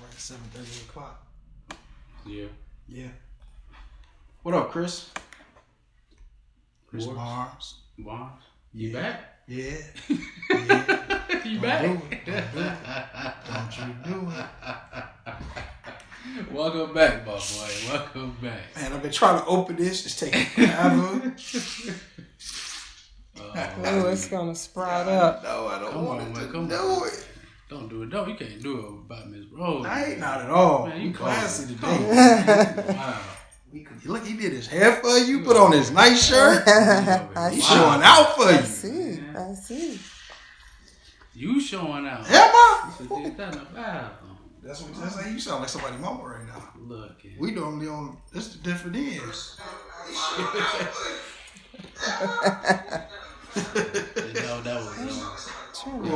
at 7:30, 8 o'clock. Yeah. Yeah. What up, Chris? Chris Barnes. Barnes. You back? Yeah. You back? Don't you do it. Welcome back, my boy. Welcome back. Man, I've been trying to open this. It's taking forever. Oh, it's gonna sprout up. No, I don't want to do it. Don't do it. You can't do it about Miss Rose. I ain't not at all. Man, you classy today. Wow. Look, he did his hair for you. Put on his nice shirt. He's showing out for you. I see. You showing out. Am I? That's how you sound like somebody's mama right now. Look. We normally on. This the different ends. That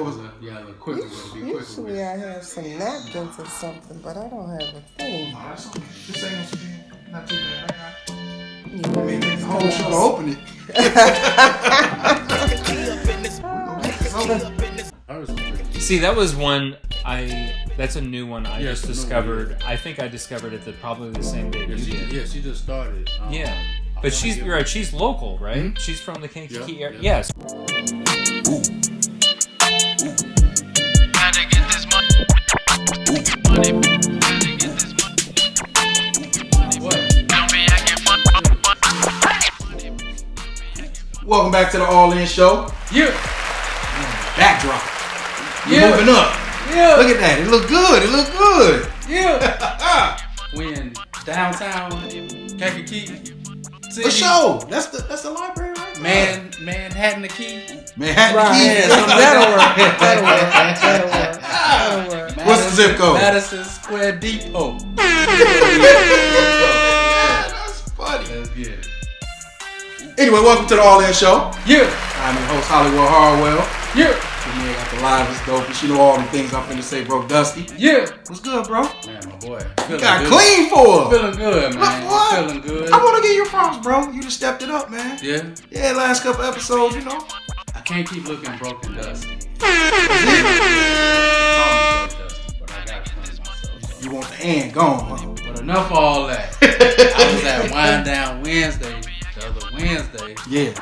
was a quick one. Usually I have some napkins or something, but I don't have a thing. No, that's okay. This ain't not too bad. You I mean, the whole show to open it. See, that was one that's a new one I just discovered. I think I discovered it probably the same day you did. Yeah, she just started. But you're right, she's local, right? Mm-hmm. She's from the Kankakee area. Yes. Welcome back to the All In Show. Yeah. Backdrop. You're moving up. Yeah. Look at that. It look good. Yeah. We in downtown Kankakee City. For sure. That's the library, right? Manhattan the Key. Manhattan right. Key. Yeah, that'll work. What's the zip code? Madison Square Depot. That's funny. That's good. Anyway, welcome to the All In Show. Yeah. I'm your host, Hollywood Harwell. Yeah. Man, got the live is dope. You know all the things I'm finna say, bro. Dusty. Yeah. What's good, bro? Man, my boy. You got clean for us. Feeling good, man. What? Feeling good. I want to give you props, bro. You just stepped it up, man. Yeah. Yeah, last couple episodes, you know. I can't keep looking broke and dusty. But I gotta clean myself. You want the hand gone, huh? But enough of all that. I was at Wind Down Wednesday, the other Wednesday. Yeah.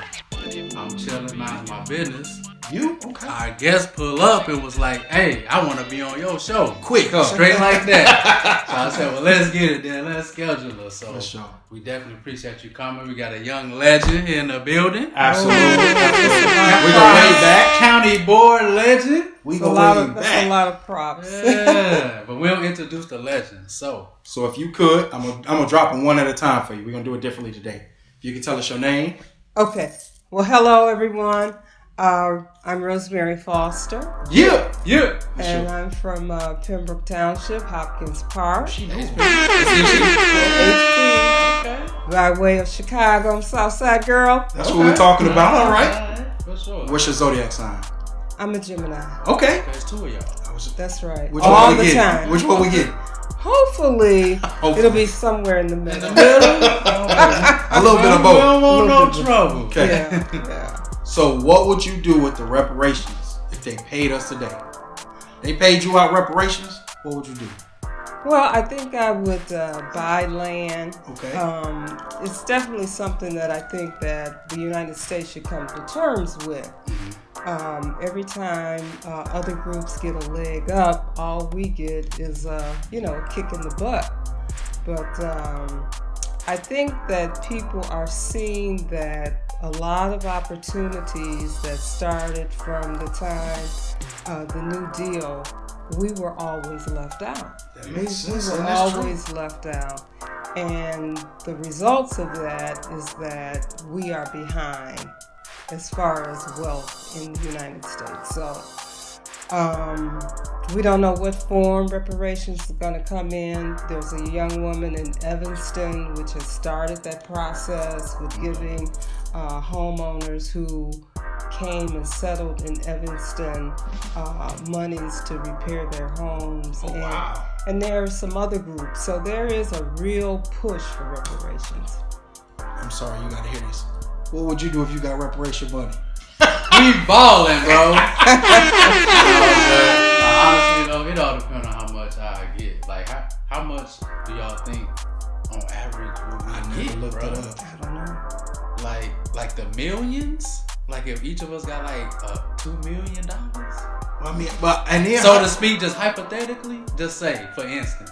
I'm chilling, minding my business. You? Okay. Our guest pull up and was like, hey, I want to be on your show. Quick, huh? Straight like that. So I said, well, let's get it then. Let's schedule her. So we definitely appreciate you coming. We got a young legend here in the building. Absolutely. Oh, we go way back. County Board legend. We go way back. That's a lot of props. Yeah, but we'll introduce the legend. So if you could, I'm gonna drop them one at a time for you. We're gonna do it differently today. If you could tell us your name. Okay. Well, hello, everyone. I'm Rosemary Foster. Yeah. And I'm from Pembroke Township, Hopkins Park. She knows. HP. By way of Chicago, I'm Southside girl. That's what we're talking about. All right. For sure. What's your zodiac sign? I'm a Gemini. Okay. There's two of y'all. That's right. All the time. Which one we get? Hopefully, it'll be somewhere in the middle. A little bit of both. We don't want no trouble. Okay. Yeah. So what would you do with the reparations if they paid us today? They paid you out reparations, what would you do? Well, I think I would buy land. Okay. It's definitely something that I think that the United States should come to terms with. Every time other groups get a leg up, all we get is, a kick in the butt. But I think that people are seeing that a lot of opportunities that started from the time the New Deal, we were always left out. We were always left out. And the results of that is that we are behind as far as wealth in the United States. So we don't know what form reparations are going to come in. There's a young woman in Evanston which has started that process with giving homeowners who came and settled in Evanston monies to repair their homes. Oh, wow. And there are some other groups. So there is a real push for reparations. I'm sorry, you got to hear this. What would you do if you got reparation money? We ballin', bro. Honestly though, it all depends on how much I get. Like how much do y'all think on average would we get, bro? I don't know. Like the millions? Like if each of us got like $2 million? I mean, but and then so to speak, just hypothetically, just say for instance.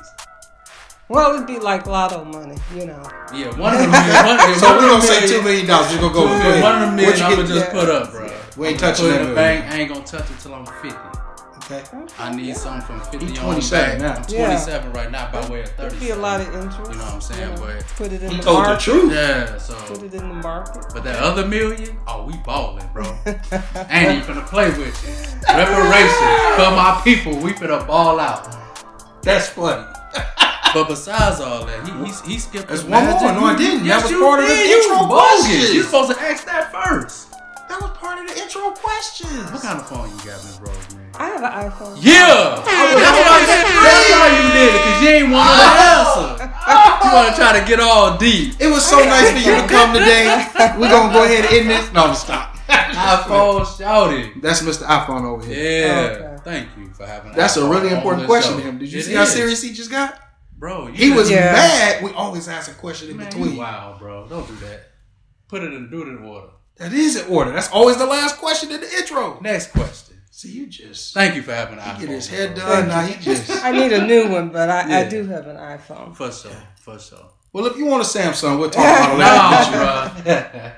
Well, it'd be like lotto money, you know. Yeah, one of them million. So we're gonna say $2 million. You're gonna go with one of them million. I'm gonna just put up, bro. We ain't touching that. In the bank. I ain't gonna touch it till I'm 50. Okay. I need something from 50 He's on 27 back. now. I'm 27 right now by way of 30. It'd be a lot of interest. You know what I'm saying? But put it in he the told market. the truth. Yeah, so Put it in the market. But that other million, we balling, bro. Ain't even finna play with you. Reparations for my people. We finna ball out. That's funny. But besides all that, he skipped. There's one more. No, I didn't. Yes, that was part of the did. intro question. You supposed to ask that first. That was part of the intro questions. What kind of phone you got, Miss Rosemary? I have an iPhone. Yeah! That's why you did it, because you ain't want to answer. You want to try to get all deep. It was so nice for you to come today. We're going to go ahead and end this. No, stop. iPhone shouting. That's Mr. iPhone over here. Yeah. Okay. Thank you for having That's a really important question show. to him. Did you It see how is. serious he just got? Bro, He was Yeah. mad. We always ask a question in man, between. you wild, bro. Don't do that. Do it in order. That is in order. That's always the last question in the intro. Next question. See, you just Thank you for having an he iPhone. get his head bro. done. Now he just. I need a new one, but I Yeah. do have an iPhone. For sure. Well, if you want a Samsung, we'll talk about it later.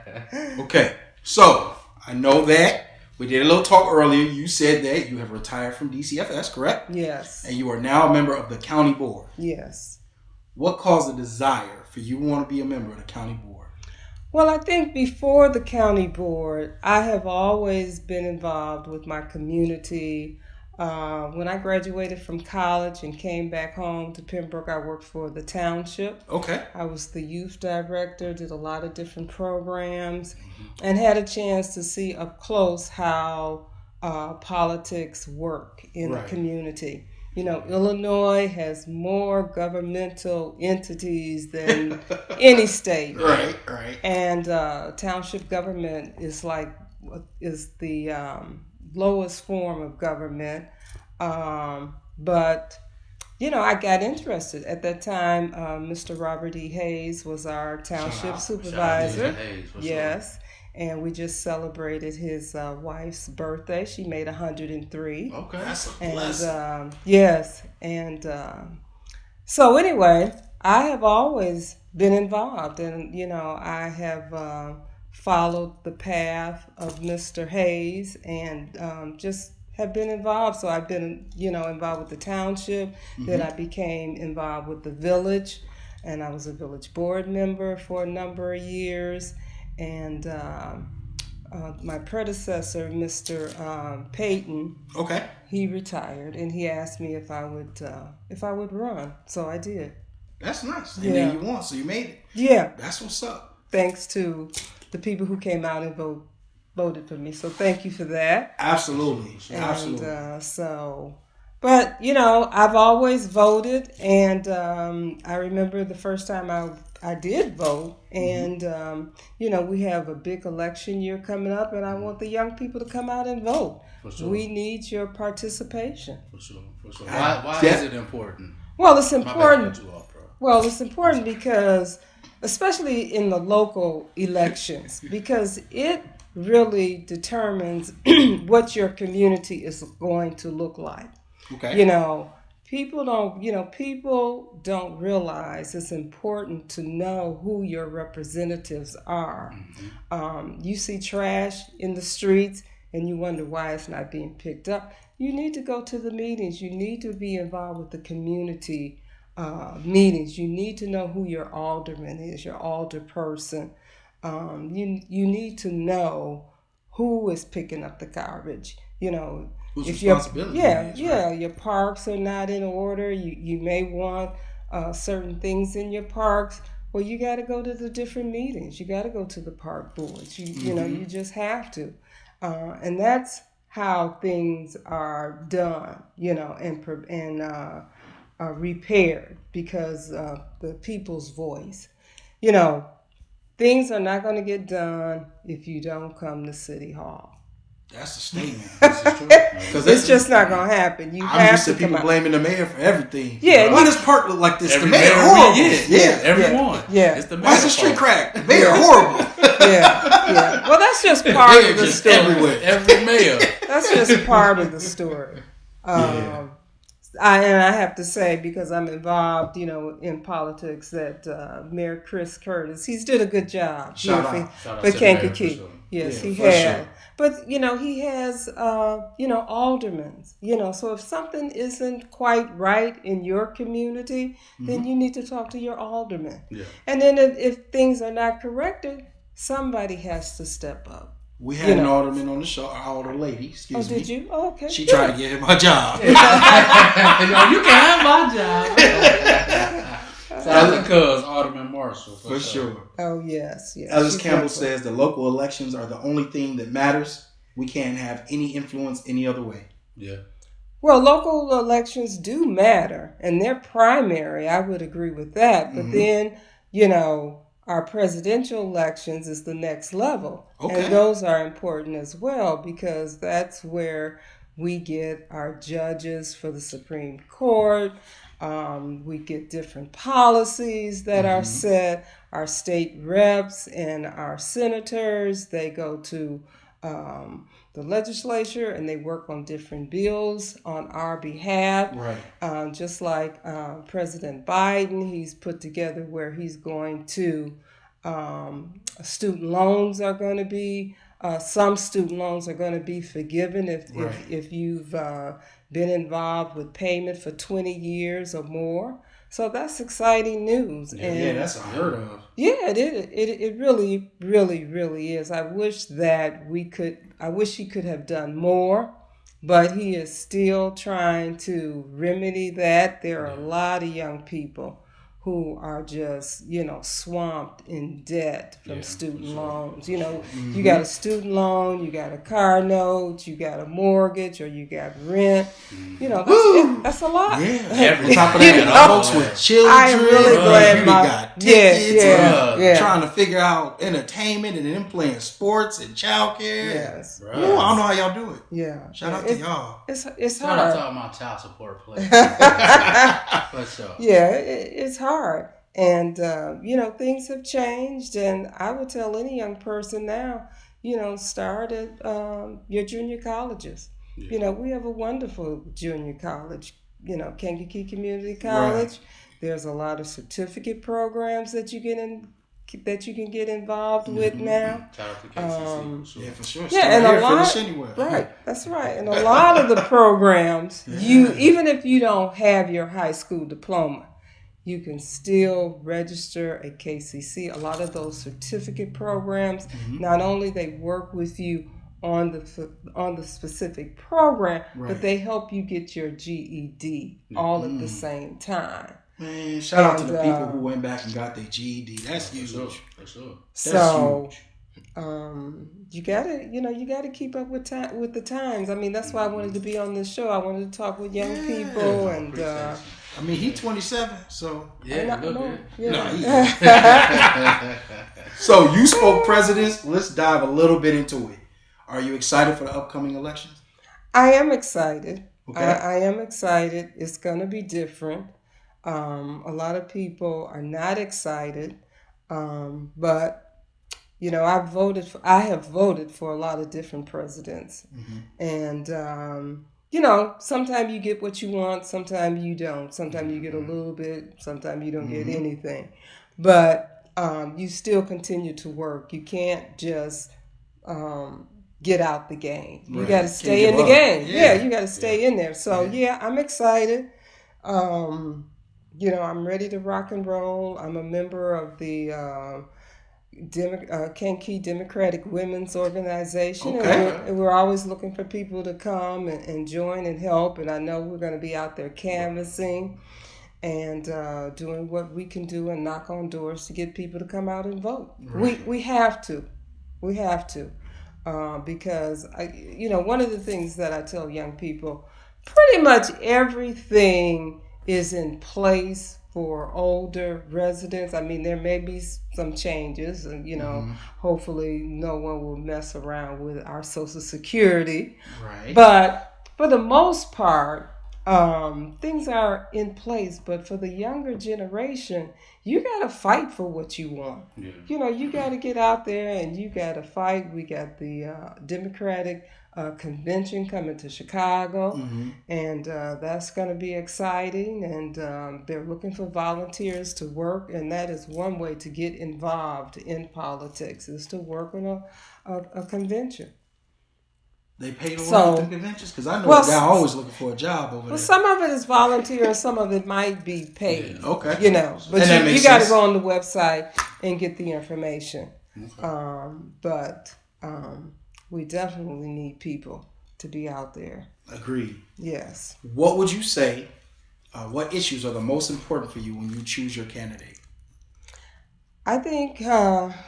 Bro. Okay, so I know that we did a little talk earlier. You said that you have retired from DCFS, correct? Yes. And you are now a member of the county board. Yes. What caused the desire for you to want to be a member of the county board? Well, I think before the county board, I have always been involved with my community. When I graduated from college and came back home to Pembroke, I worked for the Township. Okay. I was the youth director, did a lot of different programs, and had a chance to see up close how politics work in the community. You know, Illinois has more governmental entities than any state. Right. And township government is the lowest form of government. But, you know, I got interested. At that time, Mr. Robert E. Hayes was our township supervisor. Yes. And we just celebrated his wife's birthday. She made 103. Okay, that's a blessing. And yes, and so anyway, I have always been involved, and you know, I have followed the path of Mr. Hayes, and just have been involved. So I've been, you know, involved with the township. Then I became involved with the village, and I was a village board member for a number of years. And my predecessor, Mr. Payton, he retired, and he asked me if I would run. So I did. That's nice. And then you won, so you made it. Yeah. That's what's up. Thanks to the people who came out and voted for me. So thank you for that. Absolutely. And, Absolutely. But you know, I've always voted, and I remember the first time I did vote, and you know, we have a big election year coming up, and I want the young people to come out and vote. For sure. We need your participation. For sure. Why is it important? Well, it's important. Well, it's important because, especially in the local elections, because it really determines what your community is going to look like. Okay. You know, people don't realize it's important to know who your representatives are. You see trash in the streets and you wonder why it's not being picked up. You need to go to the meetings. You need to be involved with the community meetings. You need to know who your alderman is, your alderperson. You need to know who is picking up the garbage. You know, whose if responsibility your parks are not in order, you may want certain things in your parks. Well, you got to go to the different meetings. You got to go to the park boards. You know, you just have to, and that's how things are done. You know, and repaired because the people's voice. You know, things are not going to get done if you don't come to City Hall. That's a statement. It's just not going to happen. You I'm have used to to people blaming the mayor for everything. Yeah. Why does park look like this? Every The mayor mayor horrible. everyone. Yeah. It's the Why is the street cracked? The mayor horrible. Yeah. Well, that's just part of the story. Everywhere. Every mayor. That's just part of the story. I have to say, because I'm involved, in politics, that Mayor Chris Curtis, he's did a good job. Shout out for Kankakee. Sure. Yes, he for has. sure. But, he has, aldermen. So if something isn't quite right in your community, then you need to talk to your alderman. Yeah. And then if things are not corrected, somebody has to step up. We had an alderman on the show, our alder lady, excuse me. Oh, did you? Oh, okay. She tried to get him my job. You can have my job. Shout out to Cuz, Alderman Marshall. For sure. Oh, yes. Ellis Campbell says the local elections are the only thing that matters. We can't have any influence any other way. Yeah. Well, local elections do matter, and they're primary. I would agree with that. But then, our presidential elections is the next level. Okay. And those are important as well, because that's where we get our judges for the Supreme Court. We get different policies that are set. Our state reps and our senators, they go to the legislature and they work on different bills on our behalf. Right. Just like President Biden, he's put together where he's going to, student loans are going to be, some student loans are going to be forgiven if you've been involved with payment for 20 years or more. So that's exciting news. Yeah, that's unheard of. Yeah, it really, really, really is. I wish he could have done more, but he is still trying to remedy that. There are a lot of young people who are just, swamped in debt from student loans. You got a student loan, you got a car note, you got a mortgage, or you got rent. That's a lot. Yeah. On top of that, folks with children. I am really glad got tickets. Trying to figure out entertainment and then playing sports and childcare. Yes. Right. Ooh, I don't know how y'all do it. Yeah. Shout out to y'all. It's hard. Shout out to all my child support players. For sure. Yeah, it's hard. And, things have changed. And I would tell any young person now, start at your junior colleges. Yeah. We have a wonderful junior college, Kankakee Community College. Right. There's a lot of certificate programs that you can get involved with now. Shout out to KCC. Yeah, for sure. Yeah, and a lot. Anywhere. Right, that's right. And a lot of the programs, even if you don't have your high school diploma, you can still register at KCC. A lot of those certificate programs, not only they work with you on the specific program, but they help you get your GED all at the same time. Man, shout out to the people who went back and got their GED. That's huge. For sure. So, you gotta keep up with the times. I mean, that's why I wanted to be on this show. I wanted to talk with young people, and he's 27, so yeah. So you spoke presidents. Let's dive a little bit into it. Are you excited for the upcoming elections? I am excited. Okay. I am excited. It's gonna be different. A lot of people are not excited, but I have voted for a lot of different presidents, and sometimes you get what you want, sometimes you don't. Sometimes you get a little bit, sometimes you don't get anything, but you still continue to work. You can't just get out the game. You got to stay in the game. Yeah, you got to stay in there. So I'm excited. I'm ready to rock and roll. I'm a member of the Kankakee Democratic Women's Organization. Okay. And we're always looking for people to come and join and help. And I know we're going to be out there canvassing and doing what we can do and knock on doors to get people to come out and vote. Right. We have to. We have to. Because, one of the things that I tell young people, pretty much everything is in place for older residents. I mean, there may be some changes, and hopefully no one will mess around with our Social Security. Right. But for the most part, things are in place. But for the younger generation, you got to fight for what you want. Yeah. You got to get out there and you got to fight. We got the Democratic convention coming to Chicago, and that's going to be exciting. And they're looking for volunteers to work, and that is one way to get involved in politics, is to work on a convention. They pay to run the conventions? Because I know a guy always looking for a job over there. Well, some of it is volunteer, and some of it might be paid. Yeah, okay. But you got to go on the website and get the information. Okay. We definitely need people to be out there. Agreed. Yes. What would you say, what issues are the most important for you when you choose your candidate? I think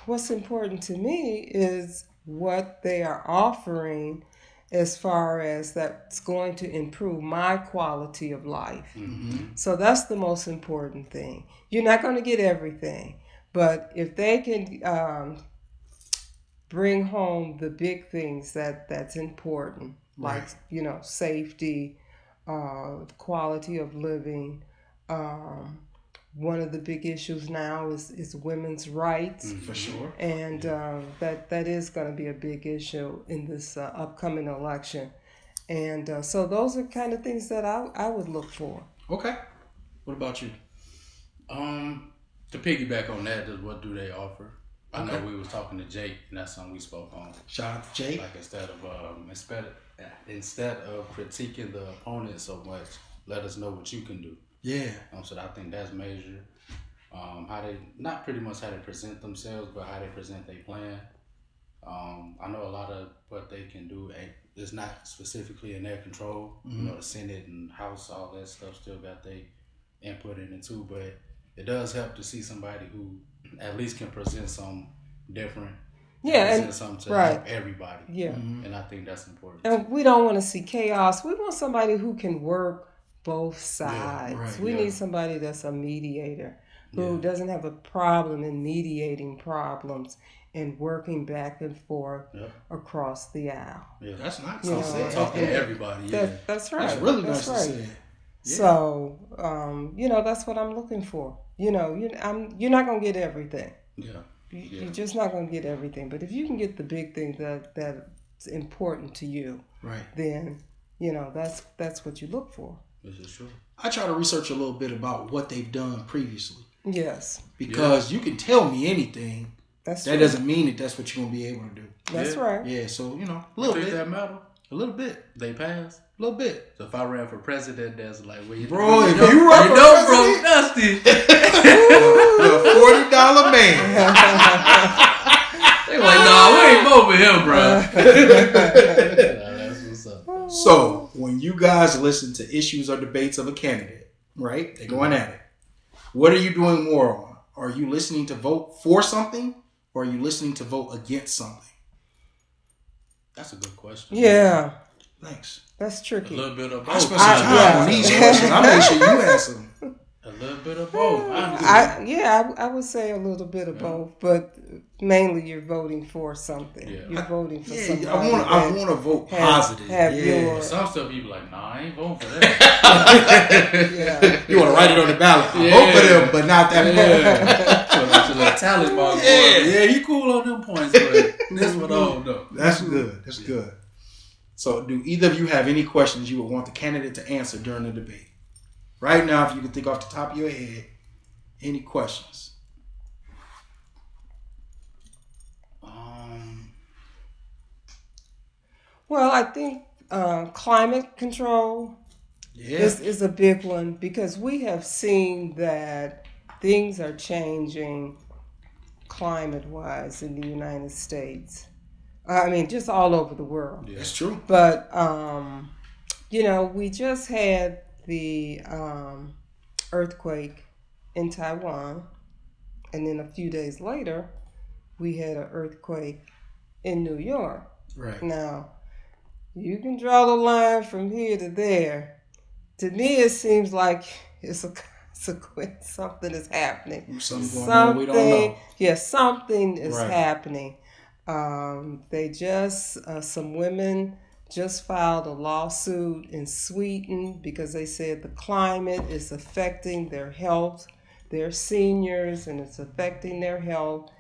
what's important to me is what they are offering as far as that's going to improve my quality of life. Mm-hmm. So that's the most important thing. You're not going to get everything, but if they can bring home the big things that's important, like safety, quality of living. One of the big issues now is women's rights. For sure. And that is going to be a big issue in this upcoming election. And so those are kind of things that I would look for. Okay. What about you? To piggyback on that, what do they offer? I know we was talking to Jake, and that's something we spoke on. Shout out to Jake. Like instead of critiquing the opponent so much, let us know what you can do. Yeah. So I think that's major. How they, not pretty much how they present themselves, but how they present their plan. I know a lot of what they can do is not specifically in their control. Mm-hmm. The Senate and House, all that stuff still got their input in it too, but it does help to see somebody who at least can present something different. Yeah, and something to help everybody. Yeah. Mm-hmm. And I think that's important. And we don't want to see chaos. We want somebody who can work both sides. Yeah, right, we need somebody that's a mediator who doesn't have a problem in mediating problems and working back and forth across the aisle. Yeah, that's nice. Talking to everybody. That's right. That's really nice to say. Yeah. So, that's what I'm looking for. You're not going to get everything. Yeah. You're just not going to get everything. But if you can get the big thing that's important to you, right, then, that's what you look for. This is true. I try to research a little bit about what they've done previously. Yes. Because you can tell me anything. That doesn't mean that's what you're going to be able to do. That's right. Yeah, so, a little bit. That matter? A little bit. They pass? A little bit. So if I ran for president, that's like, if you run for president, bro, Dusty. The $40 man. They like, nah, we ain't vote for him, bro. That's what's up. So, when you guys listen to issues or debates of a candidate, right? They're going at it. What are you doing more on? Are you listening to vote for something, or are you listening to vote against something? That's a good question. Yeah. Thanks. That's tricky. A little bit of both. I spent some time on these questions. I made sure you answer them. A little bit of both. I would say a little bit of both, but mainly you're voting for something. Yeah. You're voting for something. I want to vote positive. Some stuff you be like, nah, I ain't voting for that. You want to write it on the ballot. I vote for them, but not that much. So like talent ball. Yeah, he cool on them points, but this one I don't know. That's good. That's good. So, do either of you have any questions you would want the candidate to answer during the debate? Right now, if you can think off the top of your head, any questions? Well, I think climate control is a big one, because we have seen that things are changing climate-wise in the United States. I mean, just all over the world. Yeah, that's true. But, we just had the earthquake in Taiwan, and then a few days later, we had an earthquake in New York. Right. Now, you can draw the line from here to there. To me, it seems like it's consequence. Something is happening. Something going on we don't know. Yeah, something is Right. happening. They just some women just filed a lawsuit in Sweden because they said the climate is affecting their health. They're seniors and it's affecting their health.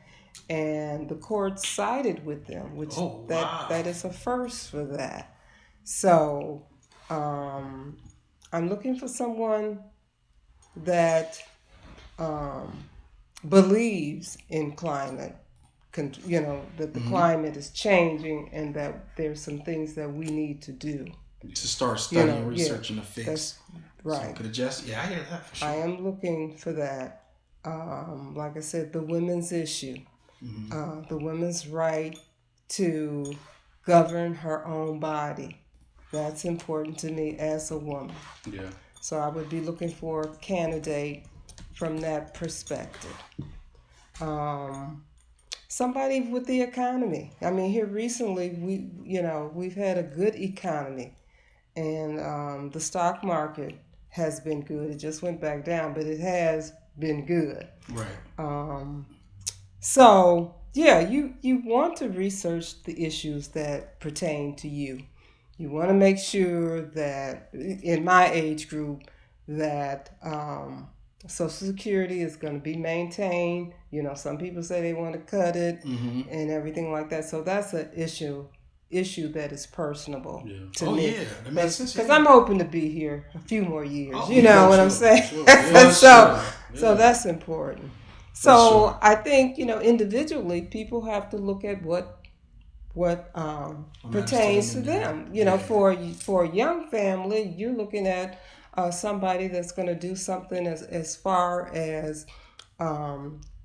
And the court sided with them, which that is a first for that. So I'm looking for someone that believes in climate, that the climate is changing and that there's some things that we need to do. To start studying, researching to fix. That's right. So could adjust. Yeah, I hear that for sure. I am looking for that. Like I said, the women's issue. The women's right to govern her own body. That's important to me as a woman. Yeah. So I would be looking for a candidate from that perspective. Somebody with the economy. I mean, here recently we've had a good economy, and the stock market has been good. It just went back down, but it has been good. Right. So, yeah, you want to research the issues that pertain to you. You want to make sure that, in my age group, that Social Security is going to be maintained. Some people say they want to cut it and everything like that. So that's an issue that is personable to me. Yeah, that makes sense. Because I'm hoping to be here a few more years. Oh, you know what I'm saying? Sure. Yeah, So that's important. So I think, individually, people have to look at what pertains to them. For a young family, you're looking at somebody that's going to do something as far as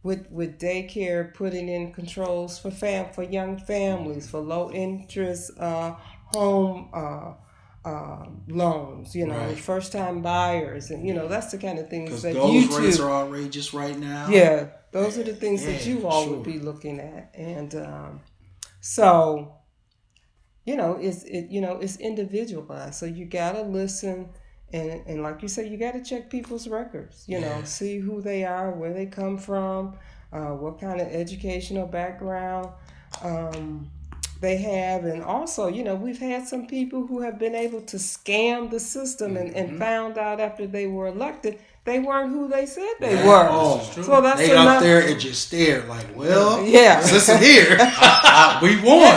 with daycare, putting in controls for young families, for low interest home loans, right. first time buyers, and that's the kind of things that those you rates are outrageous right now. Yeah, those are the things that you all would be looking at, and so it's individualized. So you gotta listen, and like you said, you gotta check people's records. See who they are, where they come from, what kind of educational background they have, and also, we've had some people who have been able to scam the system and found out after they were elected they weren't who they said they were. Oh, so that's they out there and just stared like, well, yeah, listen here, we won.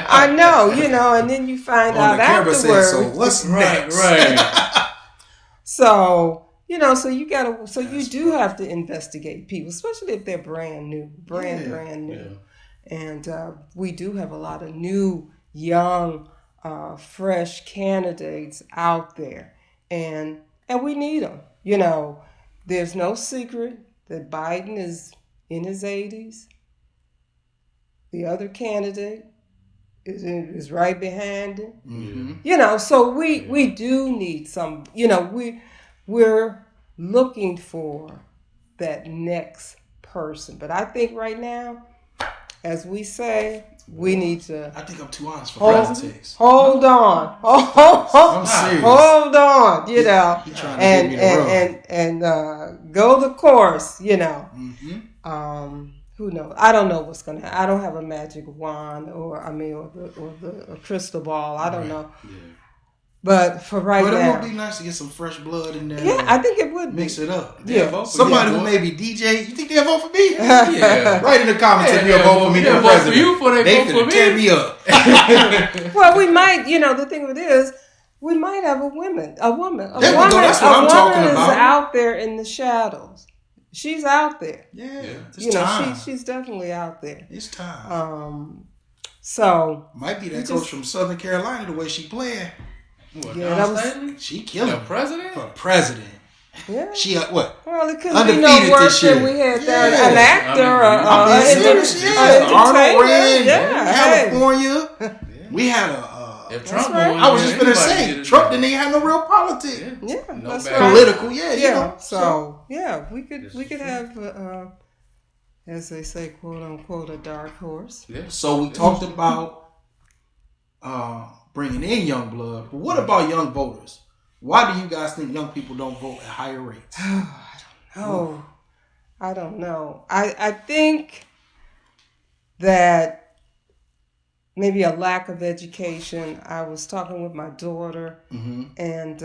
I know, and then you find out afterwards. So what's next? Right. So you do have to investigate people, especially if they're brand new. Yeah. And we do have a lot of new, young, fresh candidates out there, and we need them. There's no secret that Biden is in his 80s. The other candidate is right behind him. Mm-hmm. So we do need some. We're looking for that next person. But I think right now, as we say, we need to... I think I'm too honest for politics. Hold on. I'm serious. Hold on, He trying to get me the and go the course, Mm-hmm. Who knows? I don't know what's going to happen. I don't have a magic wand or the crystal ball. I don't know. Yeah. But for now, it would be nice to get some fresh blood in there. Yeah, I think it would mix it up. Yeah, somebody who maybe DJ. You think they'll vote for me? Yeah. Write in the comments if you'll vote for me. They'll vote for you before they vote for me. Tear me up. Well, we might. The thing of it is, we might have a woman. That's what I'm talking about. Is out there in the shadows. She's out there. Yeah, it's time. She's definitely out there. It's time. So might be that coach from Southern Carolina the way she playing. She killing the president. For president. Yeah. She what? Well, it couldn't be no worse than we had there. An actor, Arnold ran, California. Yeah. We had if Trump I was just gonna say Trump didn't even have no real politics. Yeah, no that's right. Political. Yeah. So we could have, as they say, quote unquote, a dark horse. Yeah. So we talked about bringing in young blood, but what about young voters? Why do you guys think young people don't vote at higher rates? I don't know. I think that maybe a lack of education. I was talking with my daughter, and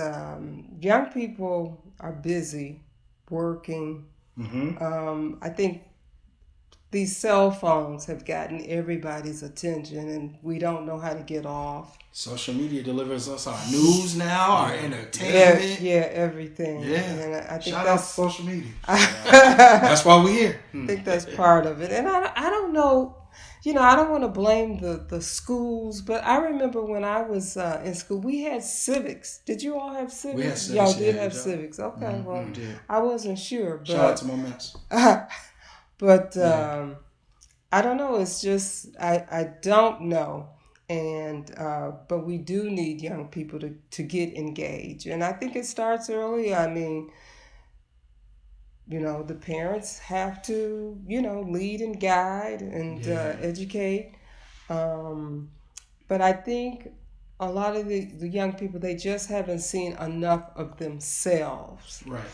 young people are busy working. I think these cell phones have gotten everybody's attention, and we don't know how to get off. Social media delivers us our news now, our entertainment. Yeah, everything. Yeah. And I think Shout that's out to social media. That's why we're here. I think that's part of it. And I don't know, I don't want to blame the schools, but I remember when I was in school, we had civics. Did you all have civics? We had civics. Y'all did have civics. Okay, well, I wasn't sure. But, shout out to my mess. But I don't know. It's just, I don't know. And but we do need young people to get engaged. And I think it starts early. I mean, the parents have to, lead and guide and educate. But I think a lot of the young people, they just haven't seen enough of themselves. Right.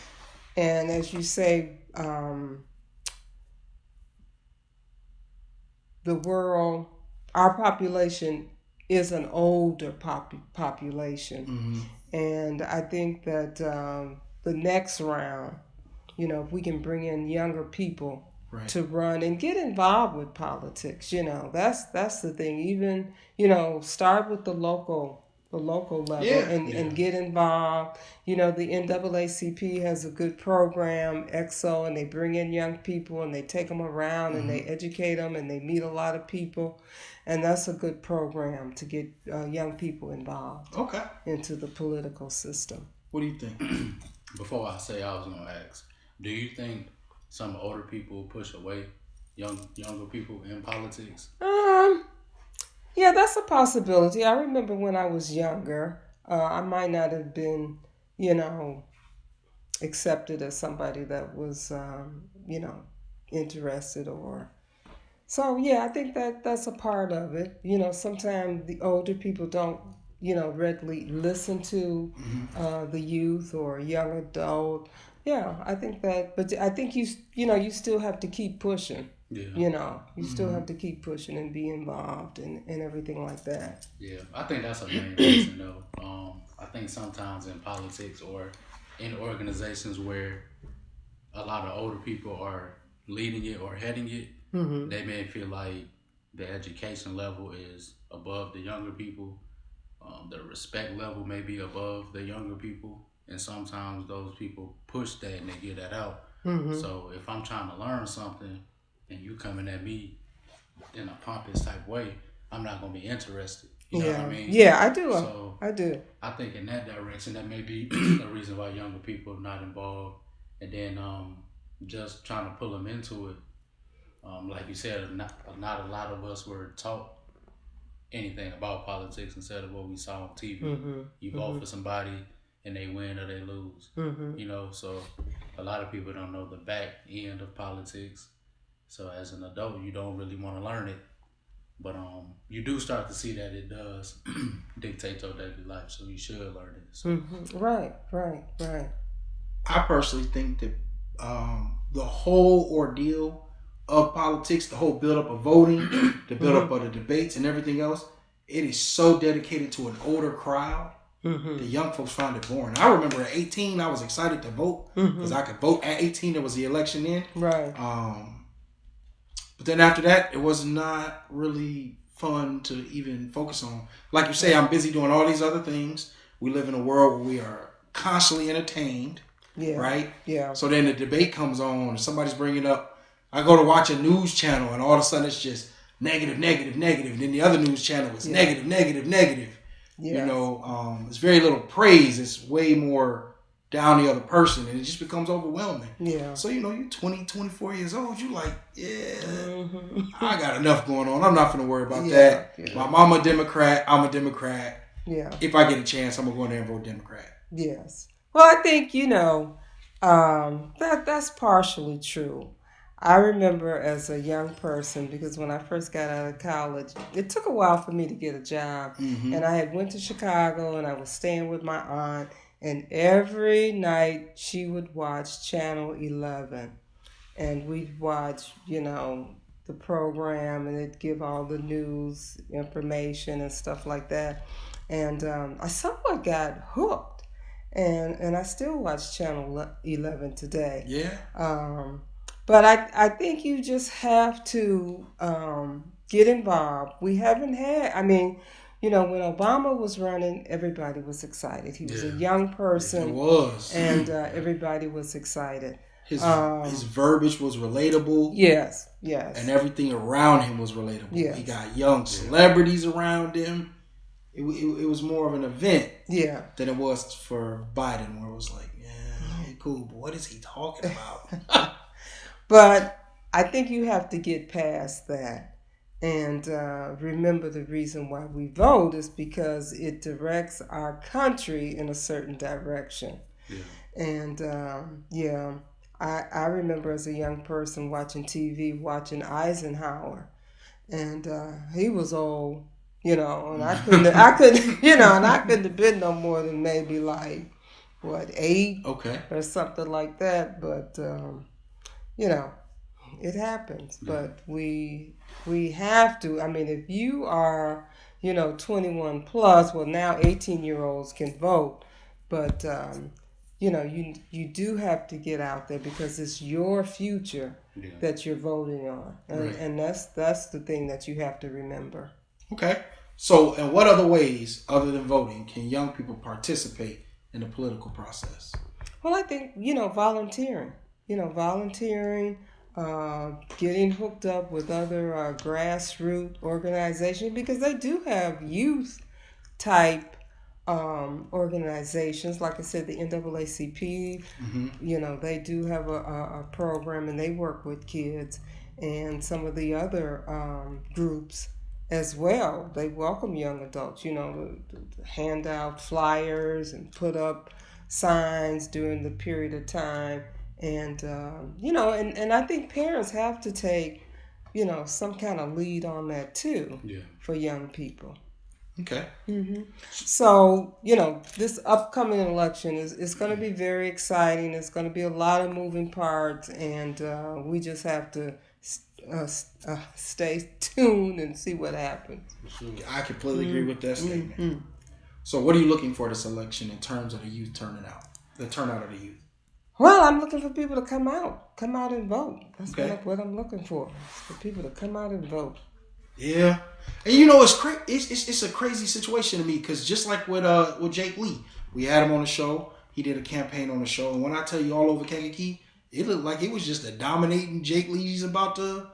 And as you say, the world, our population is an older population. And I think that the next round, if we can bring in younger people to run and get involved with politics, that's the thing. Even, start with the local level and get involved. The NAACP has a good program, EXO, and they bring in young people and they take them around and they educate them and they meet a lot of people. And that's a good program to get young people involved into the political system. What do you think? Before I say, I was going to ask, do you think some older people push away younger people in politics? Yeah, that's a possibility. I remember when I was younger, I might not have been, accepted as somebody that was, interested or... So, yeah, I think that's a part of it. Sometimes the older people don't, readily listen to the youth or young adult. Yeah, I think that, but I think you still have to keep pushing. Yeah. You still have to keep pushing and be involved and everything like that. Yeah, I think that's a main reason though. I think sometimes in politics or in organizations where a lot of older people are leading it or heading it, they may feel like the education level is above the younger people. The respect level may be above the younger people. And sometimes those people push that and they get that out. So if I'm trying to learn something and you coming at me in a pompous type way, I'm not going to be interested. You know what I mean? Yeah, I do. So I do. I think in that direction, that may be a reason why younger people are not involved. And then just trying to pull them into it. Like you said, not a lot of us were taught anything about politics instead of what we saw on TV. You vote for somebody and they win or they lose. So a lot of people don't know the back end of politics. So as an adult, you don't really want to learn it. But you do start to see that it does dictate your daily life, so you should learn it. So. Right. I personally think that the whole ordeal of politics, the whole build-up of voting, the build-up of the debates and everything else, it is so dedicated to an older crowd. The young folks find it boring. I remember at 18, I was excited to vote because I could vote at 18. There was the election in. Right. But then after that, it was not really fun to even focus on. Like you say, I'm busy doing all these other things. We live in a world where we are constantly entertained. Yeah. Right? Yeah. So then the debate comes on and somebody's bringing up, I go to watch a news channel and all of a sudden it's just negative. And then the other news channel is negative. Yeah. It's very little praise. It's way more down the other person and it just becomes overwhelming. Yeah. So, you're 20, 24 years old. You like, I got enough going on. I'm not going to worry about that. Yeah. My mama a Democrat. I'm a Democrat. Yeah. If I get a chance, I'm going to go in there and vote Democrat. Yes. Well, I think, that's partially true. I remember as a young person, because when I first got out of college, it took a while for me to get a job. And I had went to Chicago and I was staying with my aunt. And every night she would watch Channel 11. And we'd watch, the program, and it'd give all the news information and stuff like that. And I somewhat got hooked. And I still watch Channel 11 today. Yeah. But I think you just have to get involved. We haven't had, when Obama was running, everybody was excited. He was a young person. It was. And everybody was excited. His verbiage was relatable. Yes. And everything around him was relatable. Yes. He got young celebrities around him. It was more of an event than it was for Biden, where it was like, yeah, cool, but what is he talking about? But I think you have to get past that and remember the reason why we vote is because it directs our country in a certain direction. Yeah. And I remember as a young person watching TV, watching Eisenhower, and he was old, and I couldn't have been no more than maybe 8 or something like that. But it happens. Yeah. But we have to. If you are 21 plus, well now 18-year-olds can vote, but you do have to get out there because it's your future that you're voting on, and that's the thing that you have to remember. Okay. So, in what other ways, other than voting, can young people participate in the political process? Well, I think, volunteering. Getting hooked up with other grassroots organizations, because they do have youth type organizations. Like I said, the NAACP, they do have a program and they work with kids, and some of the other groups as well. They welcome young adults, to hand out flyers and put up signs during the period of time. And, and I think parents have to take, some kind of lead on that too for young people. Okay. Mm-hmm. So, this upcoming election is going to be very exciting. It's going to be a lot of moving parts, and we just have to stay tuned and see what happens. I completely agree with that statement. Mm-hmm. So what are you looking for this election in terms of the youth turning out, the turnout of the youth? Well, I'm looking for people to come out and vote. That's what I'm looking for people to come out and vote. Yeah. And it's a crazy situation to me, because just like with Jake Lee, we had him on the show. He did a campaign on the show, and when I tell you all over Kankakee, it looked like it was just a dominating Jake Lee's about to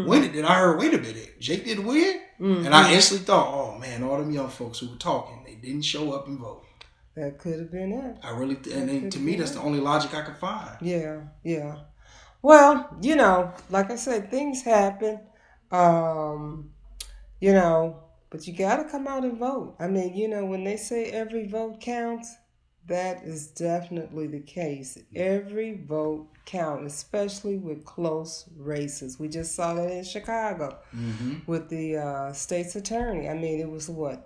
win it. Then I heard, wait a minute, Jake did win? And I instantly thought, oh man, all them young folks who were talking, they didn't show up and vote. That could have been it. I really, to me, that's the only logic I could find. Yeah. Well, like I said, things happen, but you got to come out and vote. When they say every vote counts, that is definitely the case. Every vote counts, especially with close races. We just saw that in Chicago with the state's attorney. It was 4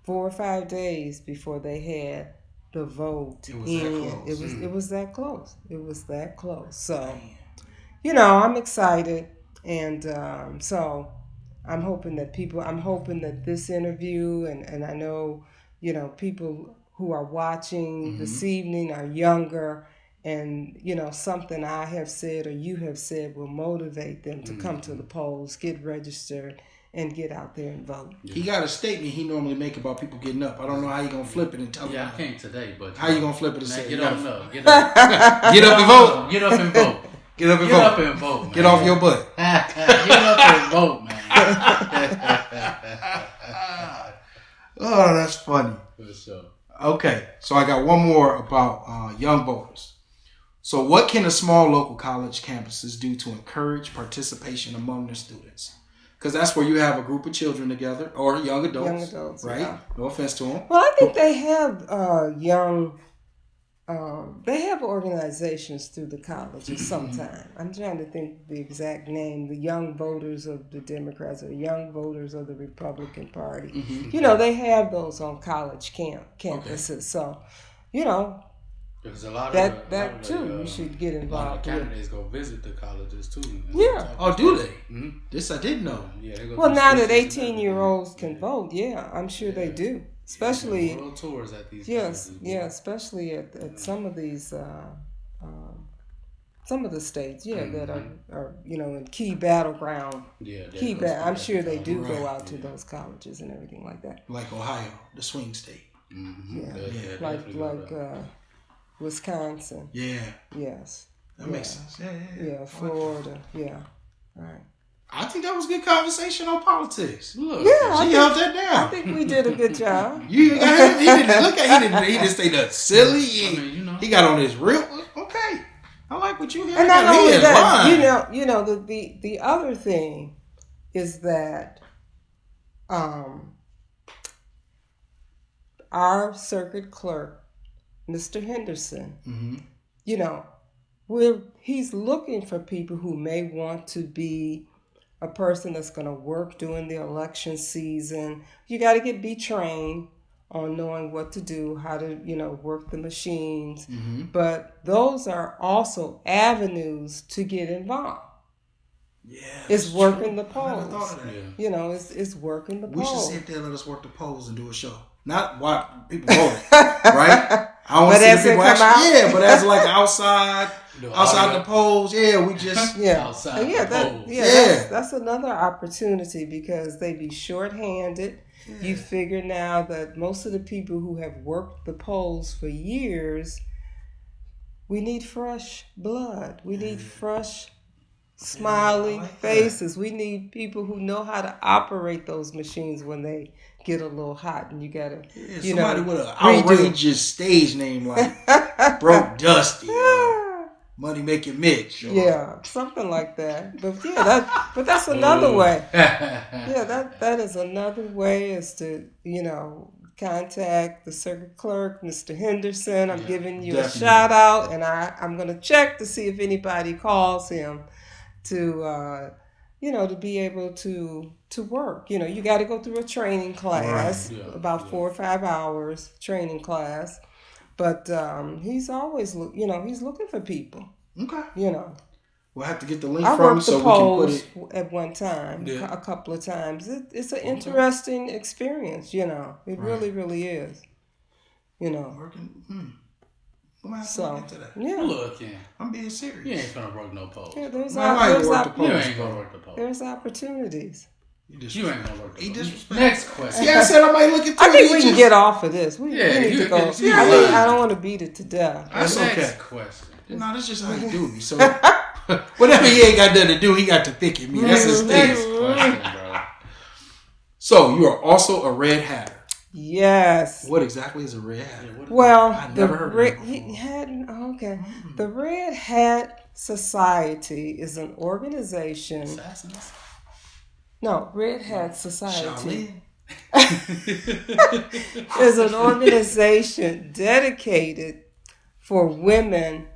or 5 days before they had the vote. It was that close. It was that close. So, I'm excited, and so I'm hoping that this interview, and I know, people who are watching this evening are younger, and, something I have said or you have said will motivate them to come to the polls, get registered, and get out there and vote. He got a statement he normally make about people getting up. I don't know how you gonna flip it and tell them. Yeah, I can't today, but how you gonna flip it and say get on up. Get up and vote. Get up and vote. Get up and vote. Get up and vote. Man. Get off your butt. Get up and vote, man. Oh, that's funny. For sure. Okay, so I got one more about young voters. So what can a small local college campuses do to encourage participation among their students? Because that's where you have a group of children together, or young adults, right? Yeah. No offense to them. Well, I think they have they have organizations through the colleges sometimes. I'm trying to think the exact name, the Young Voters of the Democrats or Young Voters of the Republican Party. They have those on college campuses. Okay. So, Because a lot that of that too, you should get a lot of involved with. candidates go visit the colleges too. and Yeah. talk Oh, to do them. they? Mhm. This I didn't know. Yeah, they go Well, do now that speeches and 18-year-olds everything. can vote, yeah, I'm sure they do. They Especially, do world tours at these yes, colleges. yeah, especially at some of these, some of the states, that are in key battleground. Yeah, they Key go bat. speak I'm at sure the they do college. go Right, out to those colleges and everything like that. Like Ohio, the swing state. Mhm. Yeah. They Like definitely go there. Wisconsin. Yeah, Yes. that makes sense. Yeah. Yeah, Florida. Yeah. Right. I think that was a good conversation on politics. Look, Yeah, She held that I down. think we did a good job. You got him. He didn't look at. He didn't stay that silly. I mean, you know. He got on his real. Okay, I like what you had. And not only He in that, line. the other thing is that our circuit clerk, Mr. Henderson, Mm-hmm. he's looking for people who may want to be a person that's going to work during the election season. You got to be trained on knowing what to do, how to, work the machines. Mm-hmm. But those are also avenues to get involved. Yeah, It's that's working true. the I never polls. thought of that. Yeah. It's working the We should polls. sit there and let us work the polls and do a show. Not why people voting, right? I want But to see as the they people come actually. out? Yeah, but as like outside The the audio. polls. Yeah, we just. Yeah, Outside yeah, the that, polls. yeah, Yeah. That's another opportunity because they be short-handed. You figure now that most of the people who have worked the polls for years, we need fresh blood. We need fresh, smiling I like that. faces. We need people who know how to operate those machines when they get a little hot, and you gotta, Yeah, you somebody know, with an redo. outrageous stage name like Broke Dusty, Money Making Mitch. Or, Yeah, something like that. But yeah, that's another way. Yeah, that is another way is to, contact the circuit clerk, Mr. Henderson. I'm giving you definitely. a shout out, and I'm going to check to see if anybody calls him to, to be able to work. You got to go through a training class, Right. Yeah. about 4 or 5 hours training class. But he's always, he's looking for people. Okay. We'll have to get the link I from you worked so the we can put polls it. at one time, Yeah. a couple of times. It's an interesting experience, It really, really is. Working. We might have to So, look into that. yeah. Look, yeah. I'm being serious. You ain't gonna work no polls. Yeah, there's, Man, I ain't worked the You polls. ain't gonna work the polls. there's opportunities. You ain't gonna work the He polls. disrespectful. Next question. Yeah, I said I might look into it. I think He we can just- get off of this. We Yeah, need you to go. can- you I can- don't want to beat it to death. That's Next okay. question. No, that's just how you do me. So whatever he ain't got nothing to do, he got to pick at me. That's his Next thing. question, bro. So you are also a red hatter. Yes. What exactly is a red hatter? Well, I never heard of that before. The Red Hat Society is an organization. Assassins. No, Red Hat Society Shaolin. is an organization dedicated for women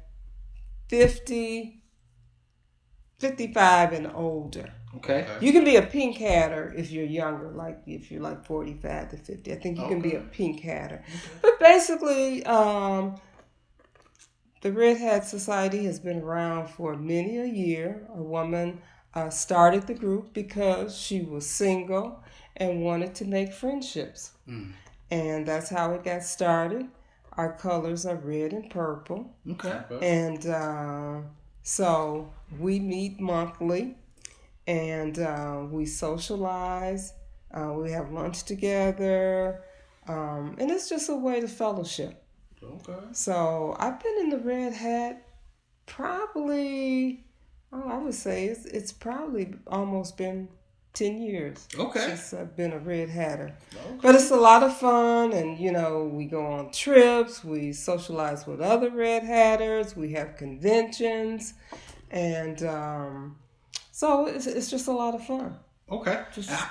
55 and older. Okay. You can be a pink hatter if you're younger, like if you're like 45 to 50. I think you can be a pink hatter. But basically, the Red Hat Society has been around for many a year. A woman started the group because she was single and wanted to make friendships. And that's how it got started. Our colors are red and purple. Okay. And so we meet monthly and we socialize. We have lunch together. And it's just a way to fellowship. Okay. So I've been in the Red Hat probably, I would say it's probably almost been 10 years Okay. since I've been a Red Hatter. But it's a lot of fun, and we go on trips, we socialize with other Red Hatters, we have conventions, and so it's just a lot of fun. Okay.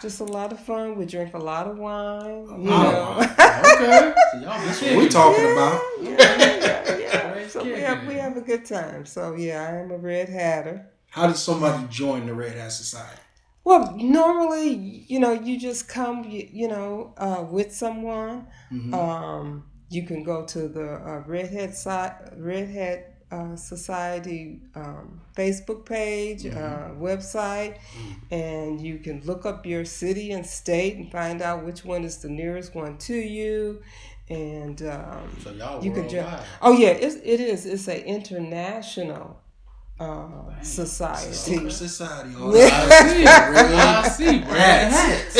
Just a lot of fun. We drink a lot of wine. Okay. So y'all That's what we talking about. Yeah. So we have a good time. So yeah, I am a Red Hatter. How did somebody join the Red Hat Society? Well, normally, you just come, with someone. Mm-hmm. You can go to the Redhead Society Facebook page, website, and you can look up your city and state and find out which one is the nearest one to you. And so y'all you can worldwide. Oh yeah, it is. It's an international society. Secret society. I see. Red hats.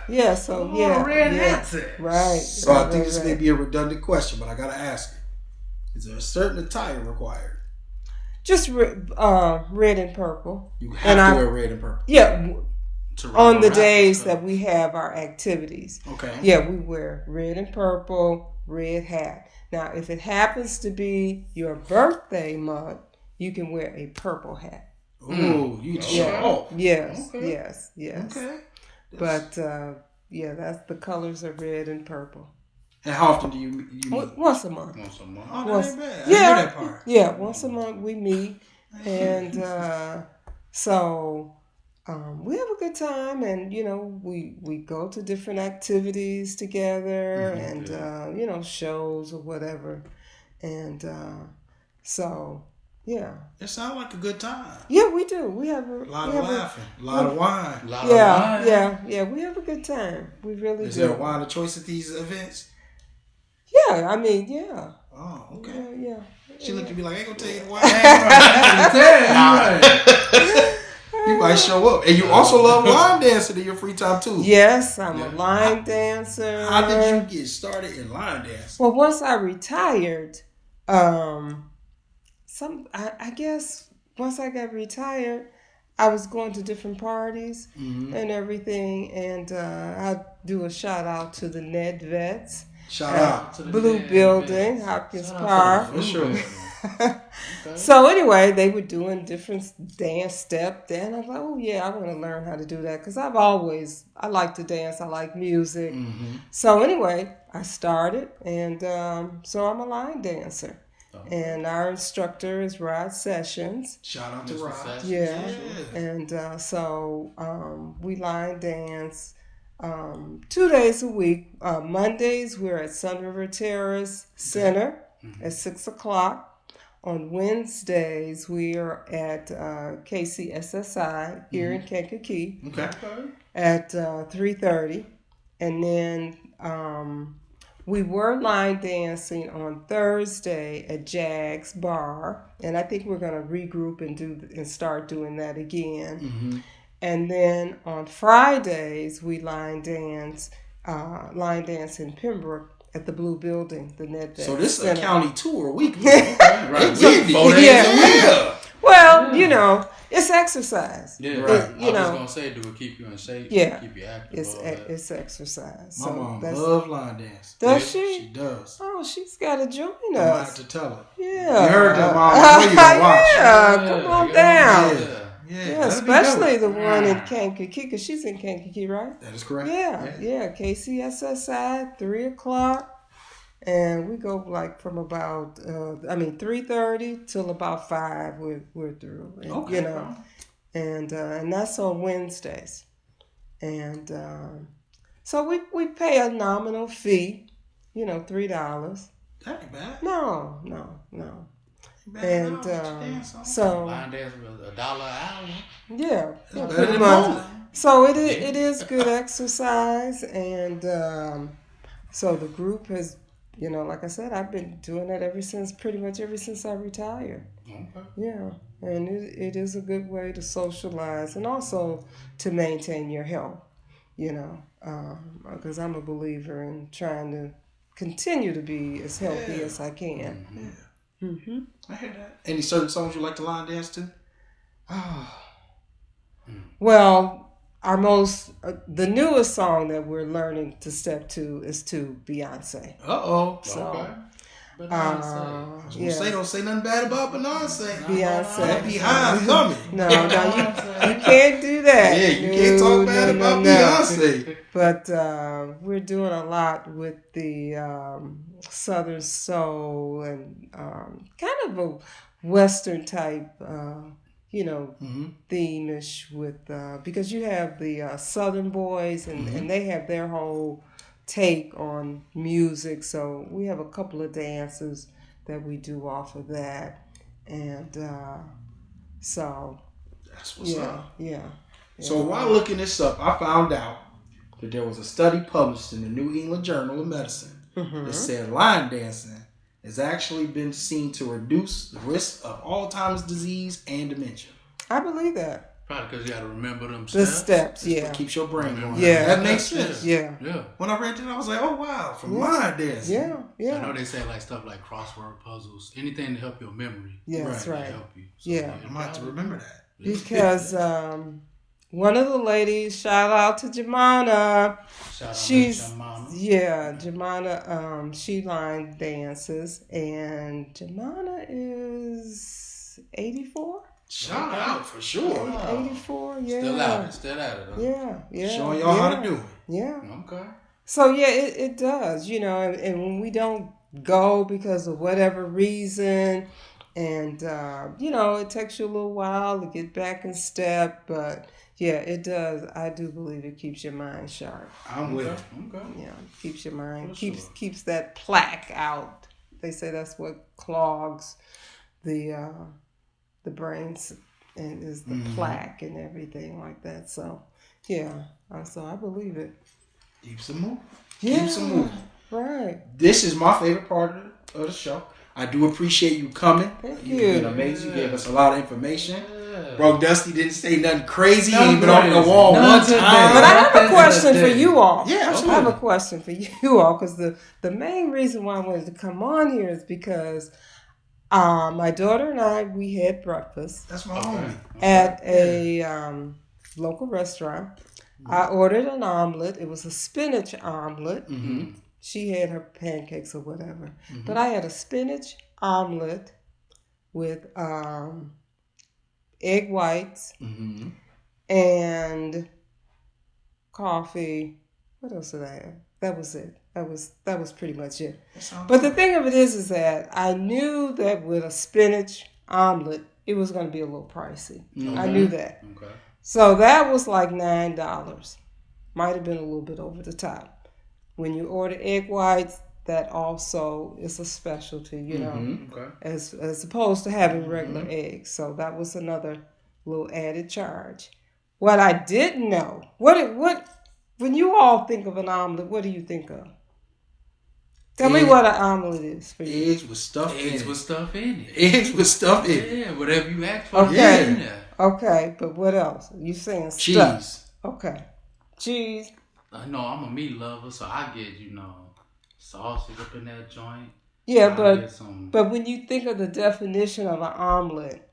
Yeah. So red hats. Right. So I think this may be a redundant question, but I gotta ask it. Is there a certain attire required? Just red and purple. You have to wear red and purple. Yeah. To run On the around days and stuff. that we have our activities. Okay. Yeah, we wear red and purple, red hat. Now, if it happens to be your birthday month, you can wear a purple hat. Ooh, you show off. Yes, Okay. yes. Okay. But that's the colors are red and purple. And how often do you meet? Once a month. Once a month. Oh, that ain't bad. I didn't Yeah, hear that part. yeah. Once a month we meet, and so we have a good time, and we go to different activities together, and shows or whatever, and so yeah. It sounds like a good time. Yeah, we do. We have a lot of laughing, a lot of wine. Yeah. We have a good time. We really do. Is there a wine of choice at these events? Yeah, I mean, yeah. Oh, okay. Yeah. She looked at me like, I ain't gonna tell you the wine. You might show up. And you also love line dancing in your free time too. Yes, I'm a line dancer. How did you get started in line dancing? Well, once I retired, I guess once I got retired, I was going to different parties and everything, and I do a shout out to the Ned Vets. Shout out to the Blue Ned Building, Vets. Hopkins Shout Park. For sure. So anyway, they were doing different dance steps. Then I was like, oh yeah, I want to learn how to do that because I like to dance. I like music. So anyway, I started, and so I'm a line dancer. And our instructor is Rod Sessions. Shout out to Rod. Yeah. And so we line dance 2 days a week. Mondays, we're at Sun River Terrace Center at 6 o'clock. On Wednesdays, we are at KCSSI here in Kankakee at 3:30. And then we were line dancing on Thursday at Jags Bar. And I think we're going to regroup and start doing that again. And then on Fridays, we line dance in Pembroke at the Blue Building, the Ned Vets. So this is a Center. county tour weekly. Right. Yeah. Well, it's exercise. Yeah, It- right. I was gonna say, do it keep you in shape? Yeah. Keep you active. It's exercise. My So mom that's, loves line dance. does She she? does. Oh, she's got to join I might have us. to tell her. Yeah. You heard that, Mom. I know you gonna watch. Yeah, come on down. Yeah, Yeah, that'd be especially dope. the one in Kankakee, because she's in Kankakee, right? That is correct. Yeah. KCSSI, 3 o'clock. And we go from about 3:30 till about 5. We're through. And, Okay. And that's on Wednesdays. And so we pay a nominal fee, $3. That ain't bad. No. Bad And So line dance was $1 an hour. yeah, better pretty than much. bowling. So it is good exercise, and so the group has, like I said, I've been doing that pretty much ever since I retired. Okay. Yeah, and it is a good way to socialize and also to maintain your health, because I'm a believer in trying to continue to be as healthy as I can. I hear that. Any certain songs you like to line dance to? Well, the newest song that we're learning to step to is to Beyonce. So, But don't say nothing bad about Beyonce. Beyonce. That behind coming. No, you can't do that. Yeah, you can't talk bad about Beyonce. But we're doing a lot with the Southern Soul and kind of a Western type, theme-ish with, because you have the Southern Boys and they have their whole take on music. So we have a couple of dances that we do off of that. And so That's what's up. Yeah. So while looking this up, I found out that there was a study published in the New England Journal of Medicine that said line dancing has actually been seen to reduce the risk of Alzheimer's disease and dementia. I believe that. Probably because you got to remember them The steps. steps, It yeah. keeps your brain going. Yeah. That makes sense. Yeah. Yeah. When I read that, I was like, oh, wow, from line dancing. Yeah. I Yeah. know they say like stuff like crossword puzzles, anything to help your memory. Yeah, that's to right. help you. So, Yeah. I might have to remember that. Because one of the ladies, shout out to Jemana. Shout out She's to your mama. Jemana. She line dances, and Jemana is 84. Shout out for sure. 84, yeah. Still at it. Huh? Yeah. Showing y'all how to do it. Yeah. Okay. So yeah, it does, and when we don't go because of whatever reason, and it takes you a little while to get back in step, but yeah, it does. I do believe it keeps your mind sharp. I'm with it. Okay. Yeah, keeps your mind For sure. keeps that plaque out. They say that's what clogs the brains and is the plaque and everything like that. So yeah, so I believe it. Keeps them moving. Yeah, Keeps them moving. right. This is my favorite part of the show. I do appreciate you coming. Thank You've you. been amazing. You gave us a lot of information. Yeah. Bro, Dusty didn't say nothing crazy. He Nothing ain't been off the crazy. wall Nothing one today. time. But I have a question for Today. you all. Yeah, I have absolutely. a question for you all because the main reason why I wanted to come on here is because my daughter and I, we had breakfast That's my homie. at a local restaurant. I ordered an omelet. It was a spinach omelet. Mm-hmm. She had her pancakes or whatever. But I had a spinach omelet with egg whites Mm-hmm. and coffee. What else did I have? That was it. That was pretty much it. But the thing of it is that I knew that with a spinach omelet, it was going to be a little pricey. I knew that. Okay. So that was like $9. Might have been a little bit over the top. When you order egg whites, that also is a specialty, Okay. as opposed to having regular eggs. So that was another little added charge. What I didn't know, when you all think of an omelet, what do you think of? Tell me what an omelet is for you. Eggs with stuff in Eggs it. with stuff in it. Eggs with stuff in it. Yeah, whatever you ask for. Okay. In there. Okay, but what else? You saying Cheese. stuff? Okay, cheese. No, I'm a meat lover, so I get, sausage up in that joint. Yeah, I get some, but when you think of the definition of an omelet,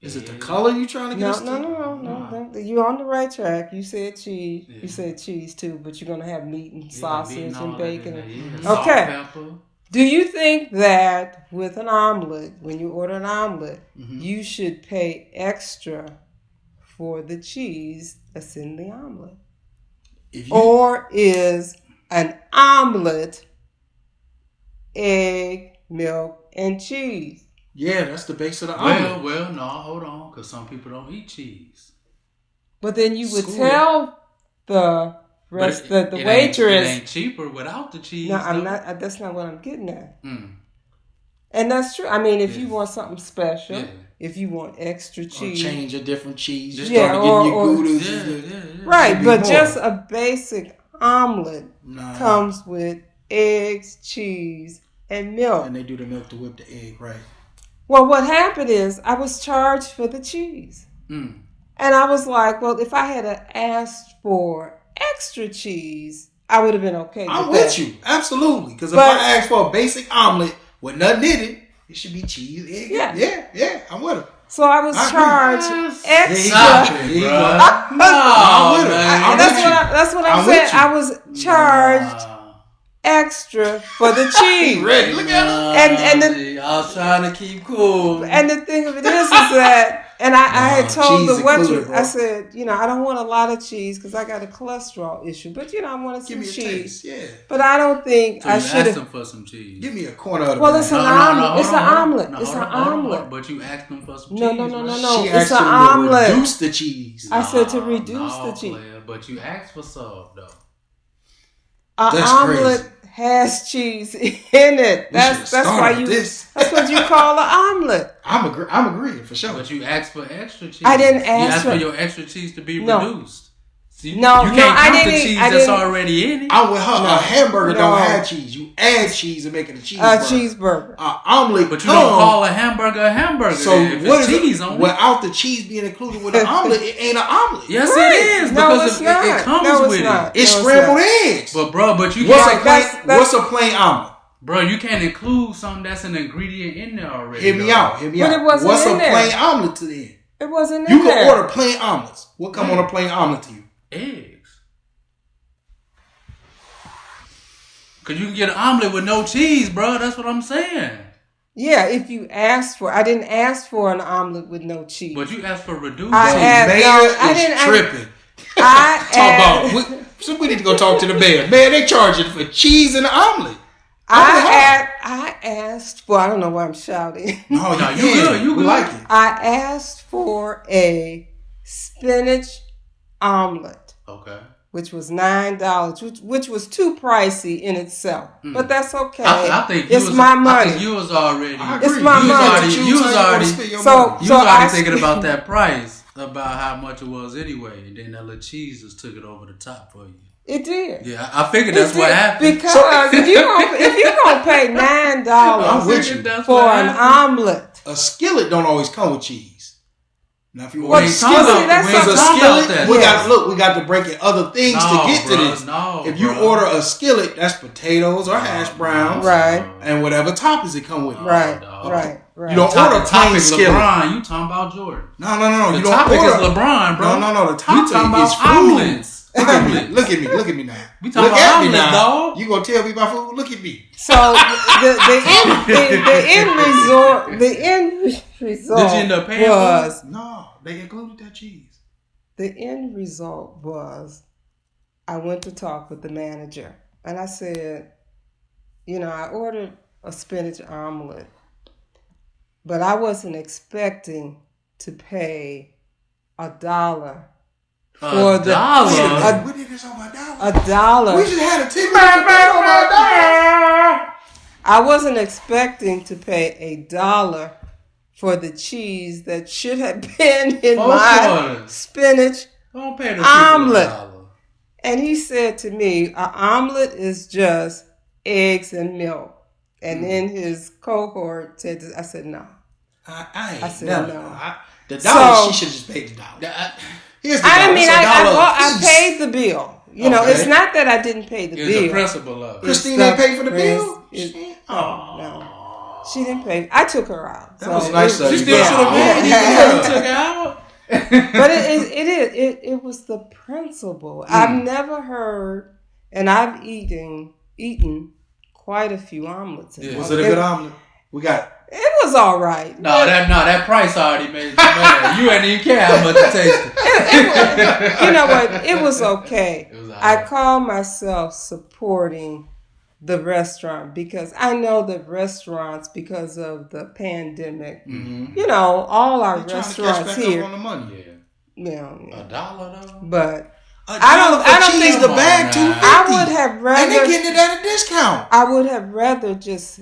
Is it the color you trying to get us to? no. You're on the right track. You said cheese. Yeah. You said cheese too, but you're gonna have meat and meat sausage all and that bacon. in there, and- yeah. Salt, Okay. pepper. Do you think that with an omelet, when you order an omelet, Mm-hmm. you should pay extra for the cheese that's in the omelet? If you, Or is an omelet egg, milk, and cheese? yeah, that's the base of the omelet. Well, no, hold on, because some people don't eat cheese. But then you would School. tell the rest the It waitress. ain't cheaper without the cheese. No, I'm though. not. That's not what I'm getting at. Mm. And that's true. I mean, if you Yeah. want something special, Yeah. if you want extra Or cheese, change a different cheese. Just Yeah, start getting your or- goudas. Yeah. right? should be But more. just a basic omelet Nah. comes with eggs, cheese, and milk. And they do the milk to whip the egg, right? Well, what happened is I was charged for the cheese. Mm. And I was like, well, if I had asked for extra cheese, I would have been okay I'm with with that. you. Absolutely. Because if But- I ask for a basic omelet with nothing in it, it should be cheese, egg. Yeah. Yeah. I'm with him. So I was I agree. charged extra. Stop There it, you bro. go. No, I'm with it. man. I'm That's with what you. that's what I'm I'm with saying. you. I was charged extra for the cheese. Ready? Look at him. I was trying to keep cool. And the thing of it is that, and I had told cheese the waitress, included, bro. I said, I don't want a lot of cheese because I got a cholesterol issue. But I wanted Give some me a cheese. taste. Yeah. But I don't think So I you should asked have. them for some cheese. Give me a corner of the Well, bag. it's an omelet. It's an omelet. No, It's hold an on, hold on, omelet. But you asked them for some No, cheese. no, no, right? no, no. She It's asked an him to omelet. reduce the cheese. I said to Nah, reduce no, the cheese. player, but you asked for some though. An That's omelet crazy. has cheese in it. That's why you. This. That's what you call an omelet. I'm agreeing for sure. But you asked for extra cheese. I didn't You ask asked for for- your extra cheese to be No. reduced. See, No, you can't no, I count the didn't- cheese I that's didn't- already in it. I'm with her. No. A hamburger No. don't have cheese. You add cheese and make it a A cheeseburger. cheeseburger. An omelet, But you don't call a hamburger a hamburger. So then, if what it's is cheese it? on it. Without the cheese being included with an omelet, it ain't an omelet. Yes, Right. it is No, because it's it not. comes No, it's with not. it. It's No, it's scrambled not. eggs. But you What's can't, a plain? that's- What's a plain omelet? bro, you can't include something that's an ingredient in there already. Hear me though. out. Hear me But out. it wasn't What's in a there. plain omelet to them? It wasn't You in can there. order plain omelets. What come on a plain omelet to you? Eggs. Cause you can get an omelet with no cheese, bro. That's what I'm saying. Yeah, if you asked for, I didn't ask for an omelet with no cheese. But you asked for reduced I cheese. asked- Mayor no, I is didn't- I- tripping. I Talk asked, about. So we need to go talk to the mayor. Man, they charging for cheese and an omelet. I asked for. I don't know why I'm shouting. No, No, you you good. good, you We good. like it. I asked for a spinach omelet, Okay. which was $9, which was too pricey in itself. But that's okay. I think it's you was, my I money. think you was already. I It's agree. my You was money. already- You was choose how you already- wanna spend your So- money. You so was already I- thinking about that price, about how much it was anyway, and then that little cheese just took it over the top for you. It did. Yeah, I figured that's It what did. happened. Because if you're gonna pay $9 I'm with you. That's for what an happened. omelet, A skillet don't always come with cheese. Now, if you Well, order a we skillet, talking about- that's we because ain't a talking skillet, about that. we Yes. we got to break in other things to No, get to bro, this. no, If you bro. order a skillet, that's potatoes or hash browns, Right. and whatever toppings it come with. right, dog. right. You don't Top- order the plain topic skillet. LeBron, you talking about Jordan. No. The You don't topic order. is LeBron, bro. No. The You topic talking about is food. omelets. Look at me. Look at me now. We talking Look about at me omelets, now. dog. You gonna tell me about food? Look at me. So the end result Did you end up paying was No, they included that cheese. the end result was I went to talk with the manager and I said, I ordered a spinach omelet, but I wasn't expecting to pay $1 for $1? Wait a minute. We did this on my dollar. $1. We just had a 10 minute debate on my dollar. I wasn't expecting to pay $1 for the cheese that should have been in my $4. spinach. Don't pay the Omelet. $1. And he said to me, an omelet is just eggs and milk. And then his cohort said, I said, no. I ain't I said never. no. The dollar, So- she should just pay the dollar. I- Here's the dollar. I mean, It's a dollar I piece. paid the bill. Okay. It's not that I didn't pay the It's the bill. principle of it. Christine It's ain't the paid for the bill? pres- Oh. No. She didn't pay. I took her out. That was nice of She you. still Yeah. should have paid. Yeah. You took it out. But it was the principle. I've never heard, and I've eaten quite a few omelets. Yeah. Was it a good omelet? We got. It was all right. No, that price already made you mad. You ain't even care how much it tasted. You know what? It was okay. It was all I right. call myself supporting the restaurant because I know that restaurants, because of the pandemic, all our They're trying to catch restaurants back here, up on the money. $1 though. but I don't think- cheese the Come bag on $2.50. now. I would have And rather. they getting it at a discount. I would have rather just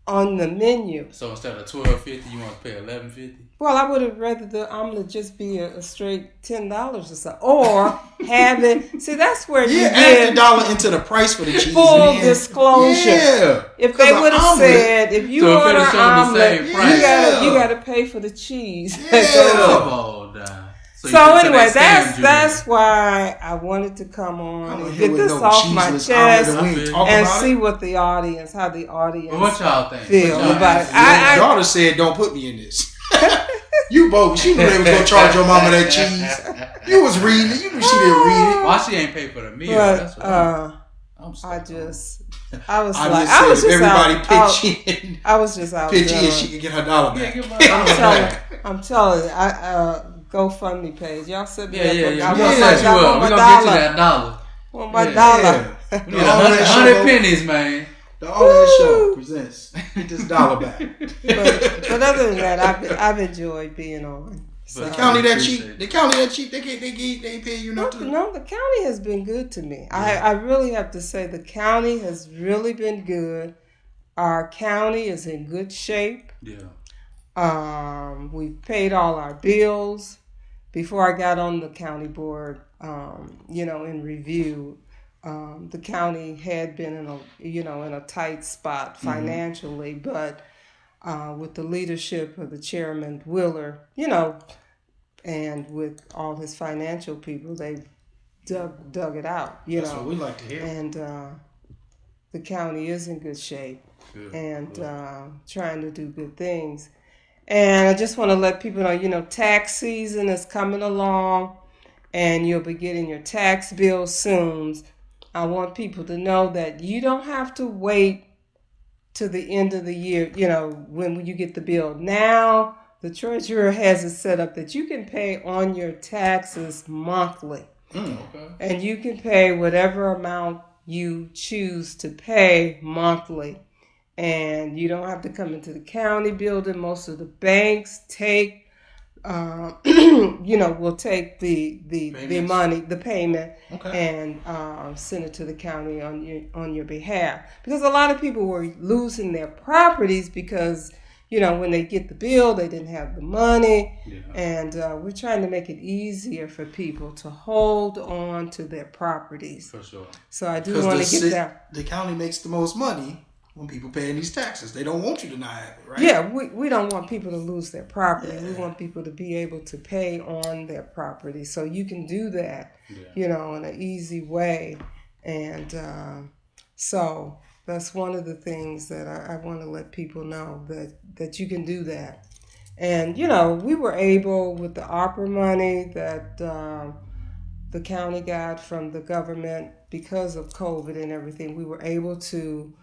on the menu. So instead of $12.50, you want to pay $11.50. Well, I would have rather the omelet just be a straight $10 or so, or have it. See, that's where you Yeah, add the get dollar into the price for the cheese. full and then- disclosure. Yeah. If they 'Cause would an have omelet- said, if you So if order it an showed the omelet, same you price. gotta pay for the cheese. Yeah. Come on, now. So anyway, they scammed you that's why I wanted to come I'm on in and here get with this no off my cheeseless chest omelet and we ain't talking and about see it. what the audience, how the audience. But what y'all think? Feel What y'all about think? it. Your daughter said, "Don't put me in this." You bogus. You knew they was gonna charge your mama that cheese. You was reading it. You knew she didn't read it. Why she ain't pay for the meal? That's But what I'm I saying. I was I like, just I was said if just everybody out. pitch in, I was just out. pitch in, she can get her dollar Yeah, back. give my I'm telling you, GoFundMe page. Y'all set me Yeah. up. We I gonna want set you my up. We gonna dollar. get you that dollar. Want my Yeah. dollar. Yeah. We need 100 pennies, man. The All That Show presents. Get this dollar back. But other than that, I've enjoyed being on. So, The county that cheap. They ain't paying you nothing. no, the county has been good to me. I really have to say the county has really been good. Our county is in good shape. Yeah. We've paid all our bills. Before I got on the county board, in review, the county had been in a tight spot financially, but with the leadership of the chairman Willer, and with all his financial people, they dug it out. That's what we like to hear. And the county is in good shape and trying to do good things. And I just want to let people know, tax season is coming along, and you'll be getting your tax bill soon. I want people to know that you don't have to wait to the end of the year, when you get the bill. Now, the treasurer has it set up that you can pay on your taxes monthly. Okay. And you can pay whatever amount you choose to pay monthly. And you don't have to come into the county building. Most of the banks take, will take the money, the payment, and send it to the county on your behalf. Because a lot of people were losing their properties because, when they get the bill, they didn't have the money. Yeah. And we're trying to make it easier for people to hold on to their properties. For sure. So I do want to get that. The county makes the most money when people paying these taxes. They don't want you to not have it, right? Yeah, we don't want people to lose their property. Yeah. We want people to be able to pay on their property. So you can do that, in an easy way. And so that's one of the things that I want to let people know, that you can do that. And, we were able, with the ARPA money that the county got from the government because of COVID and everything, we were able to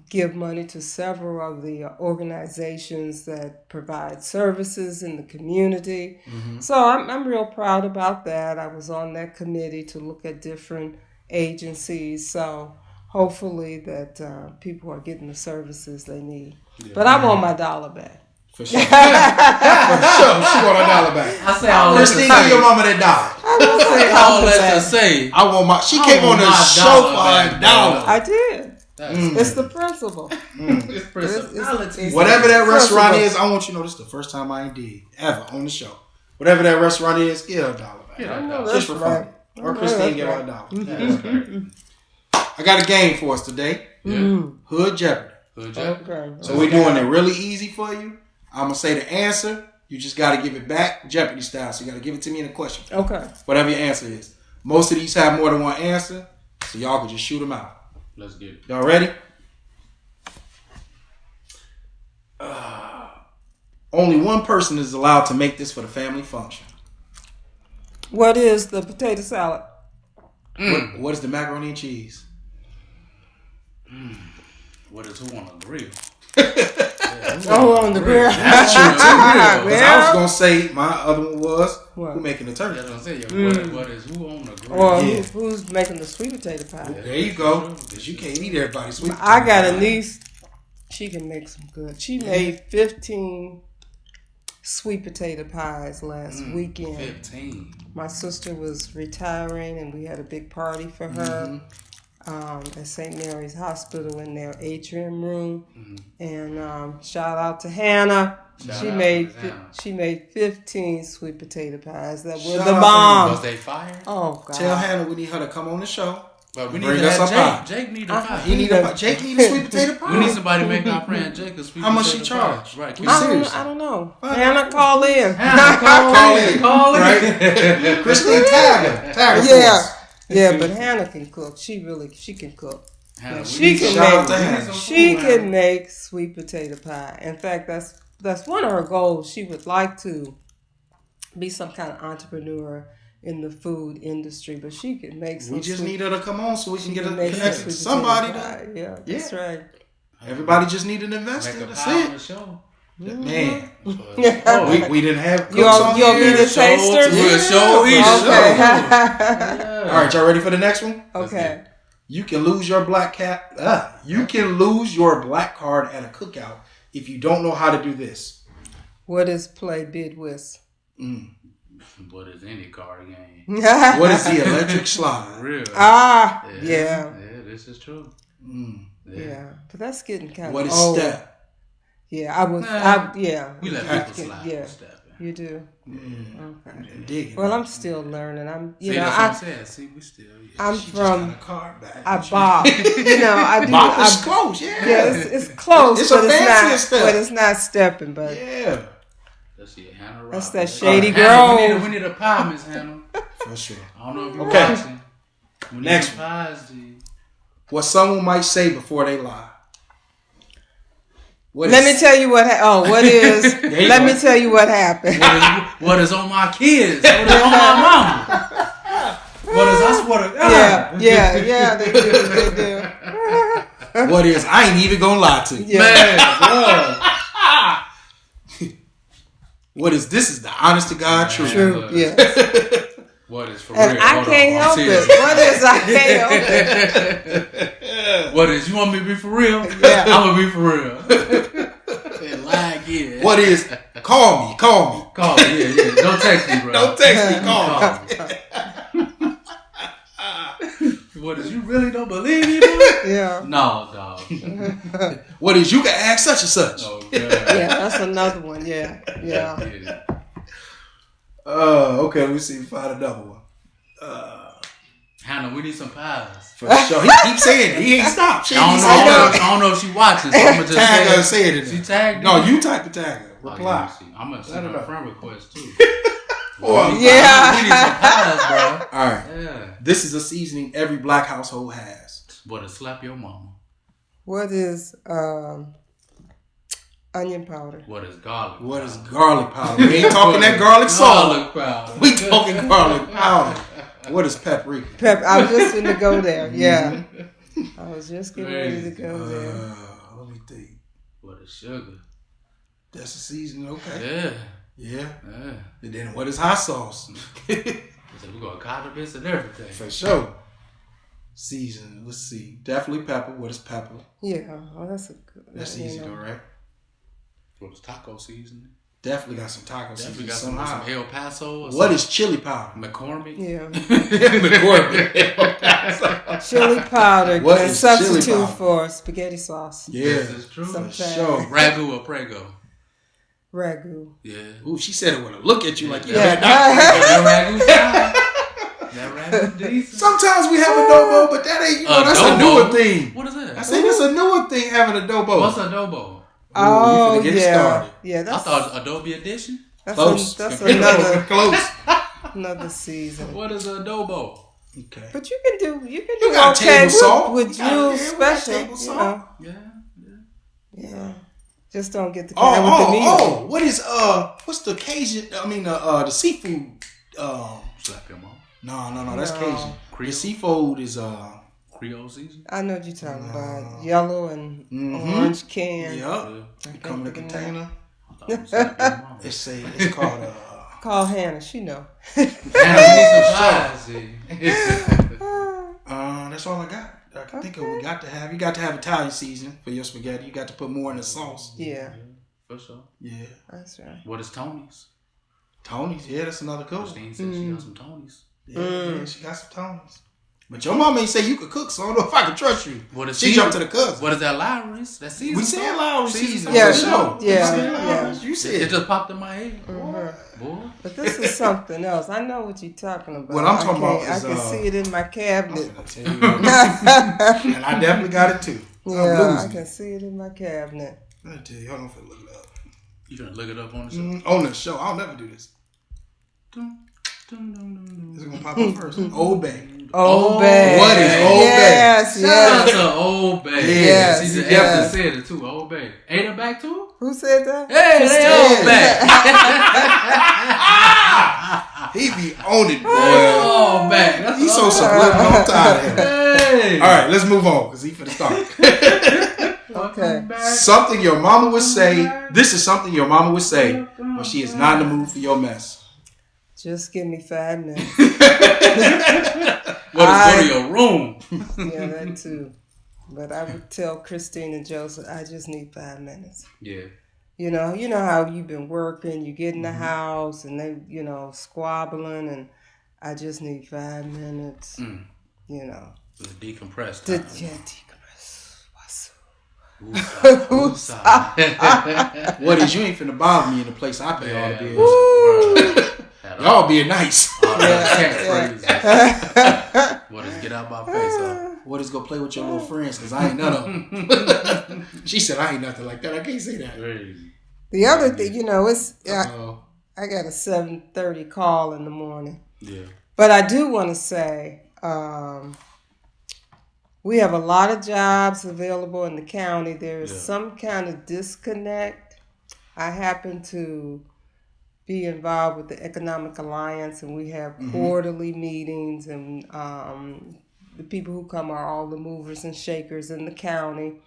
give money to several of the organizations that provide services in the community. Mm-hmm. So I'm real proud about that. I was on that committee to look at different agencies. So hopefully that people are getting the services they need. Yeah. But I want my dollar back. For sure. For sure. She want her dollar back. I say all that to Christine, give your mama that dollar. All that to say. I want my. She came on the show for $1. I did. It's the principle. It's principle. Whatever that restaurant is, I want you to know this is the first time I did ever on the show. Whatever that restaurant is, give her $1 back. Just for fun. Or Christine, give her $1. I got a game for us today. Hood Jeopardy. Okay. So we're doing it really easy for you. I'm going to say the answer. You just got to give it back Jeopardy style. So you got to give it to me in a question. Okay. Whatever your answer is. Most of these have more than one answer. So y'all can just shoot them out. Let's get it. Y'all ready? Only one person is allowed to make this for the family function. What is the potato salad? What is the macaroni and cheese? What is who on the grill? On the grill. That's true too. Because I was gonna say my other one was who making the turkey. That's what I'm saying. What is who on the grill? Or who's making the sweet potato pie? There you go. Because you can't eat everybody's sweet potato pie. I got a niece. She can make some good. She made 15 sweet potato pies last weekend. 15. My sister was retiring, and we had a big party for her. At St. Mary's Hospital in their atrium room. And shout out to Hannah. She made 15 sweet potato pies. That was the bomb. Was they fire? Oh God! Tell Hannah we need her to come on the show. But we need to have Jake. Jake need a pie. He need a pie. Jake need a sweet potato pie. We need somebody to make our friend Jake a sweet potato pie. How much she charge? Right? I don't know. Hannah, call in. Call in. Right? Christine, tag her. Yeah, but Hannah can cook. She can cook. Hannah, she can make sweet potato pie. In fact, that's one of her goals. She would like to be some kind of entrepreneur in the food industry, but she can make some. We just need her to come on so we can get her connected to somebody. Yeah, that's right. Everybody just need an investor. That's it. On the show. Man, we didn't have cooks on you'll be the taster. We'll show each. All right, y'all ready for the next one? Okay. You can lose your black You can lose your black card at a cookout if you don't know how to do this. What is play bid whist? What is any car game? What is the electric slide? Real. Yeah. This is true. Yeah. But that's getting kind of What is old. step? Yeah, yeah. We let people slide. Yeah. Stepping. You do. Okay. Okay. Digging. Well, I'm still learning. See, that's what I'm saying. See, we still. I'm She just got from. a car back. I bop. I do. Bop is close, yeah. Yeah, it's close, It's but a it's fancier not. step. But it's not stepping. But Yeah, That's your Hannah that's Rock. that Shady Hannah, Grove. we need a pie, Miss Hannah. for sure. I don't know if you're Okay. watching. We need Next some pies, G. What someone might say before they lie. Let me tell you what. What is? you Let go. me tell you what happened. What is on my kids? What is on my mama? What is I swear to God? Yeah. They do. What is? I ain't even gonna lie to you. Yeah. Man, What is? This is the honest to God truth. True. Yes. What is for And real? I Hold can't on, help I'm it. serious. What is? I can't help it. What is? You want me to be for real? Yeah. I'm gonna be for real. And lie again. What is? Call me. Call me. Yeah. Don't text me, bro. Don't text me. Call me. What is? You really don't believe me, bro? Yeah. No, dog. What is? You can ask such and such. Oh, God. Yeah. That's another one. Yeah. Okay. Let me see. If I find another one. Hannah, we need some pies. For sure. He keeps saying it. He ain't stopped. She I don't know if she watching, so I'm gonna just tag her. say Say it. She tagged me. No, you type the tag her. Reply. I'm gonna send her a friend request too. Or- We need some pies, bro. All right. Yeah. This is a seasoning every black household has. But to slap your mama. What is onion powder? What is garlic? What is garlic powder? We ain't talking that garlic salt. Garlic powder. We talking garlic powder. What is paprika? I was just going to go there. Yeah. I was just getting ready to go there. Let me think. What is sugar? That's a seasoning, okay. Yeah. Yeah. And then what is hot sauce? So we got condiments and everything. For sure. Seasoning. Let's see. Definitely pepper. What is pepper? Yeah. Oh, that's a good. That's easy though, right? What is taco seasoning? Definitely got some taco Definitely seasoning got some somehow. El Paso. Or What something. is chili powder? McCormick? Yeah. McCormick. Chili powder What can is chili substitute powder? for spaghetti sauce. Yeah. This is true. For Sometimes. sure. Ragu or Prego? Ragu. Yeah. Ooh, she said it with a look at you like you Yeah. had not. That Ragu fine. That Ragu decent. Sometimes we have adobo, but that ain't, that's a Adobo? newer thing. What is that? I said it's a newer thing having adobo. What's adobo? Oh, you finna get it yeah. started. Yeah, I that's, thought Adobe Edition. that's, Close. that's Close. another season. What is adobo? Okay. But you can do got okay table salt. with You got- Jules yeah, we got special. table You salt. know. Yeah. Just don't get the kind with the meat. Oh, what is what's the Cajun? I mean the seafood. Slap your mom. No, that's No. Cajun. Creole? The seafood is Creole season. I know what you're talking about. Yellow and Mhm. orange can. Yep. Yeah. I It come in a can't think of the container. I thought it was slap your mom. It's called Call Hannah. She know. Hannah, we need some pies. that's all I got. I can think of. You got to have Italian seasoning for your spaghetti. You got to put more in the sauce. Yeah, For sure. Yeah. that's right. What is Tony's? Tony's. Yeah, that's another cool. Christine said she got some Tony's. Yeah, she got some Tony's. But your mom ain't say you could cook, so I don't know if I can trust you. What is She jumped to the cousin. What is that Lowry's? That season? We said Lowry season. Yeah, for sure. yeah, We said yeah. Lowry's. You It said. just popped in my head. Mhm. Boy. But this is something else. I know what you're talking about. What I'm talking about I is, can see it in my I'm cabinet. finna tell you. And I definitely got it too. I'm Yeah, I losing. can see it in my cabinet. Let me tell you, hold on, I'm finna look it up. You gonna look it up on the show? On the show, I'll never do this. This is gonna pop up first. Old Bay. Old Bay. What is Old Bay? Yes, Shout out yes. to Old Bay. Yes, She just yes. said it too. Old Bay. Ain't it back too? Who said that? Hey, they Old Bay. He be on it, boy. Old Bay. That's He's so Old Bay. subliminal. I'm tired of him. Hey. All right, let's move on because he finna start. Okay. Something your mama would say. This is something your mama would say when she is not in the mood for your mess. Just give me 5 minutes. What is go to your room? Yeah, that too. But I would tell Christine and Joseph, I just need 5 minutes. Yeah. You know how you've been working, you get in the house and they, squabbling, and I just need 5 minutes, To decompress. Decompress. What is, you ain't finna bother me in the place I pay all the bills. Y'all being nice. What is, get out my face, huh? What is, go play with your little friends, because I ain't none of them. She said I ain't nothing like that. I can't say that. The other thing, it's Uh-oh. I got a 7:30 call in the morning. Yeah. But I do want to say we have a lot of jobs available in the county. There is some kind of disconnect. I happen to be involved with the Economic Alliance, and we have quarterly meetings, and the people who come are all the movers and shakers in the county.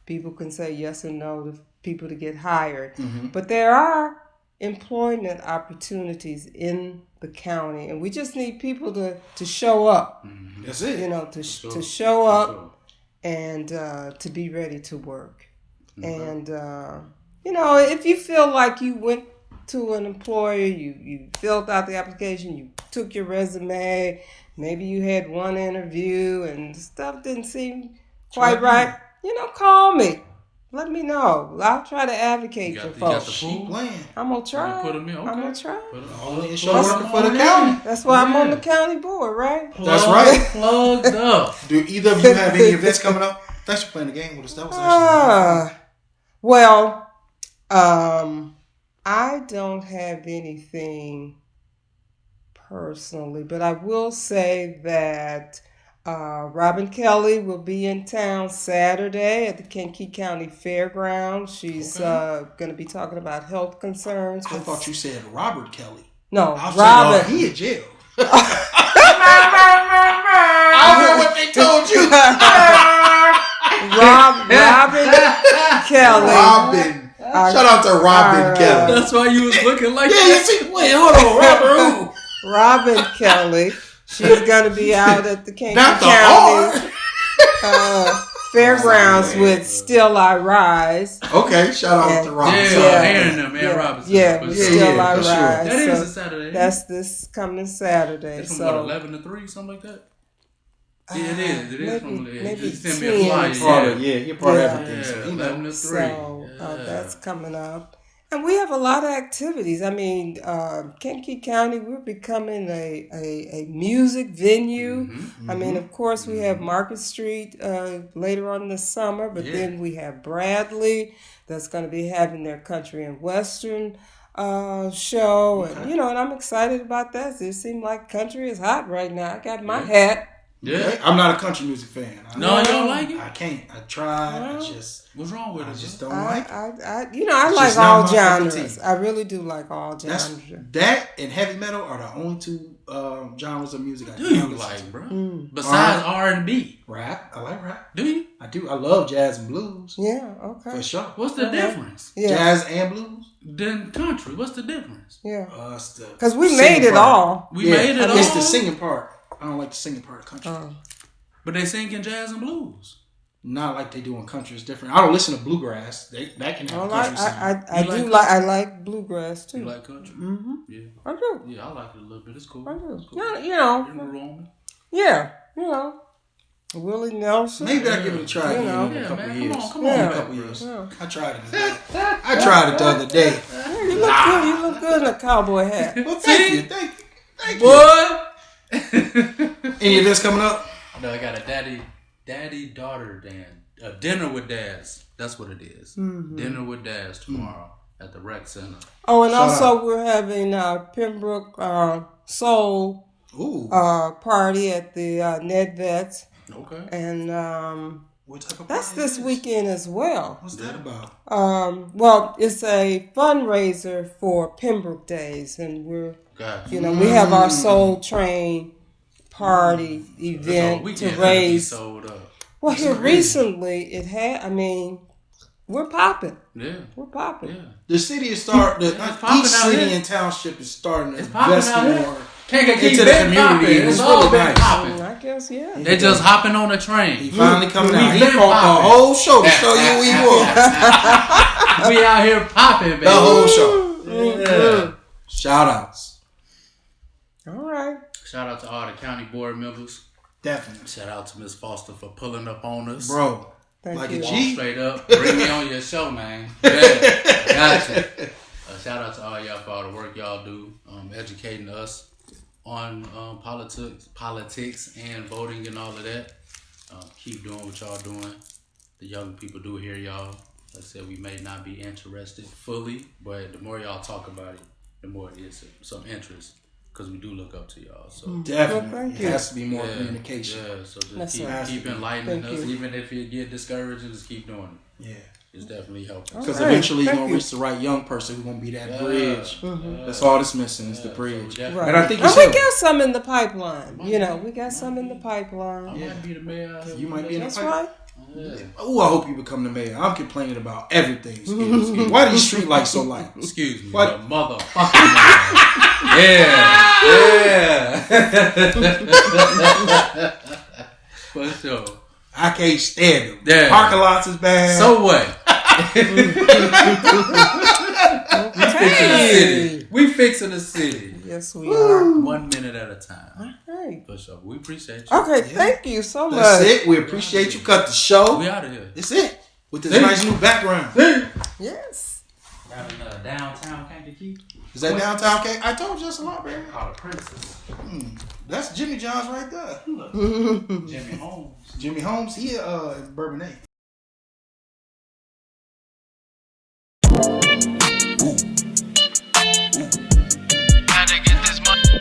People can say yes or no to people to get hired. But there are employment opportunities in the county, and we just need people to show up. That's it. To show up and to be ready to work. And, if you feel like you went to an employer, you filled out the application, you took your resume, maybe you had one interview and stuff didn't seem quite right, call me. Let me know. I'll try to advocate for folks. I'm gonna try. Put them in. Okay. I'm gonna try. It's your working for the county. That's why I'm on the county board, right? That's right. Plugged up. Do either of you have any events coming up? Thanks for playing the game with us. That was actually I don't have anything personally, but I will say that Robin Kelly will be in town Saturday at the Kankakee County Fairgrounds. She's going to be talking about health concerns. I thought you said Robert Kelly. No, Robin. He in jail. I don't know what they told you. Robin Kelly. Robin. Shout out to Robin Kelly. That's why you was looking like that. You see, wait, hold on, Robert who? Robin Kelly. She's going to be out at the Kankakee County Fairgrounds with Still I Rise. Okay, shout out to Robin. Robinson. Still I Rise. That is a Saturday. That's this coming Saturday. It's from 11 to 3, something like that? Yeah, it is. It is from maybe send me a flyer. You're part of everything. So 11 to 3. So that's coming up. And we have a lot of activities. I mean, Kankakee County, we're becoming a music venue. I mean, of course, we have Market Street later on this summer, but then we have Bradley that's going to be having their country and western show. And, and I'm excited about that. It seems like country is hot right now. I got my hat. Yeah, I'm not a country music fan. No, you don't like it? I can't. I tried. Well, what's wrong with it? I just don't like it. I like all genres. I really do like all genres. That and heavy metal are the only two genres of music I do you like, bro? Besides R&B, rap. I like rap. Do you? I do. I love jazz and blues. Yeah. Okay. For sure. What's the difference? Yeah. Jazz and blues. Then country. What's the difference? Yeah. Because we made it all. We made it all. It's the singing part. I don't like the singing part of country. But they sing in jazz and blues. Not like they do in country. It's different. I don't listen to bluegrass. That can have country singing. I like bluegrass too. You like country? Mm-hmm. Yeah. I do. Yeah, I like it a little bit. It's cool. I do. It's cool. Yeah. Willie Nelson. Maybe I give it a try in a couple of years. Come on, a couple of years. I tried it. I tried it the other day. You look good. You look good in a cowboy hat. Well, thank you. What? Any events coming up? No, I got a daddy-daughter dance. A dinner with dads. That's what it is. Mm-hmm. Dinner with dads tomorrow at the rec center. Oh, and also we're having Pembroke Soul party at the Ned Vets. Okay. And what type of that's this weekend as well. What's that about? Well, it's a fundraiser for Pembroke Days, and we're we have our Soul Train party event to raise. Well, here recently it had. I mean, we're popping. Yeah, we're popping. Yeah. The city is starting. Each city and township is starting to invest more Kankakee into the community. It was It's all really been nice. popping. I guess, yeah. They just hopping on the train. He finally coming out. He been fought the popping. whole show to show you who he was. We out here popping, baby. The whole show. Yeah. Shout outs. All right. Shout out to all the county board members. Definitely. Shout out to Miss Foster for pulling up on us. Bro. Thank Like you. a Walk G. straight up. Bring me on your show, man. Yeah, gotcha. Shout out to all y'all for all the work y'all do, educating us on politics and voting and all of that. Keep doing what y'all doing. The young people do hear y'all. Like I said, we may not be interested fully, but the more y'all talk about it, the more it is some interest. Because we do look up to y'all. So Definitely. Well, thank it you. has to be more communication. Yeah, so That's just it. keep enlightening Thank us. you. Even if you get discouraged, just keep doing it. Yeah. It's definitely helping. Because Alright, eventually you're thank going to you. reach the right young person who's going to be that Yeah. bridge. Mhm. That's all that's missing is the So bridge. definitely- Right. And I think you and we should. got some in the pipeline. You know, we got some in the I pipeline. might be the mayor. out here. You might be in the That's pipe. right. Yeah. Oh, I hope you become the mayor. I'm complaining about everything. Excuse me. Why these street lights so light? Excuse me. What? The motherfucking mayor. Yeah. For sure. I can't stand them. Yeah. Parking lots is bad. So what? We fixing the city. We fixing the city. Yes, we are. 1 minute at a time. All right. For sure. We appreciate you. Okay, thank you so much. That's it. We appreciate you. Cut the show. We out of here. That's it. With this See? nice new background. Yes. Down in downtown Kankakee. Is that downtown cake? I told you that's a lot, baby. Called the Princess. That's Jimmy John's right there. Jimmy Holmes. Jimmy Holmes, he in Bourbonnais. Gotta get this money.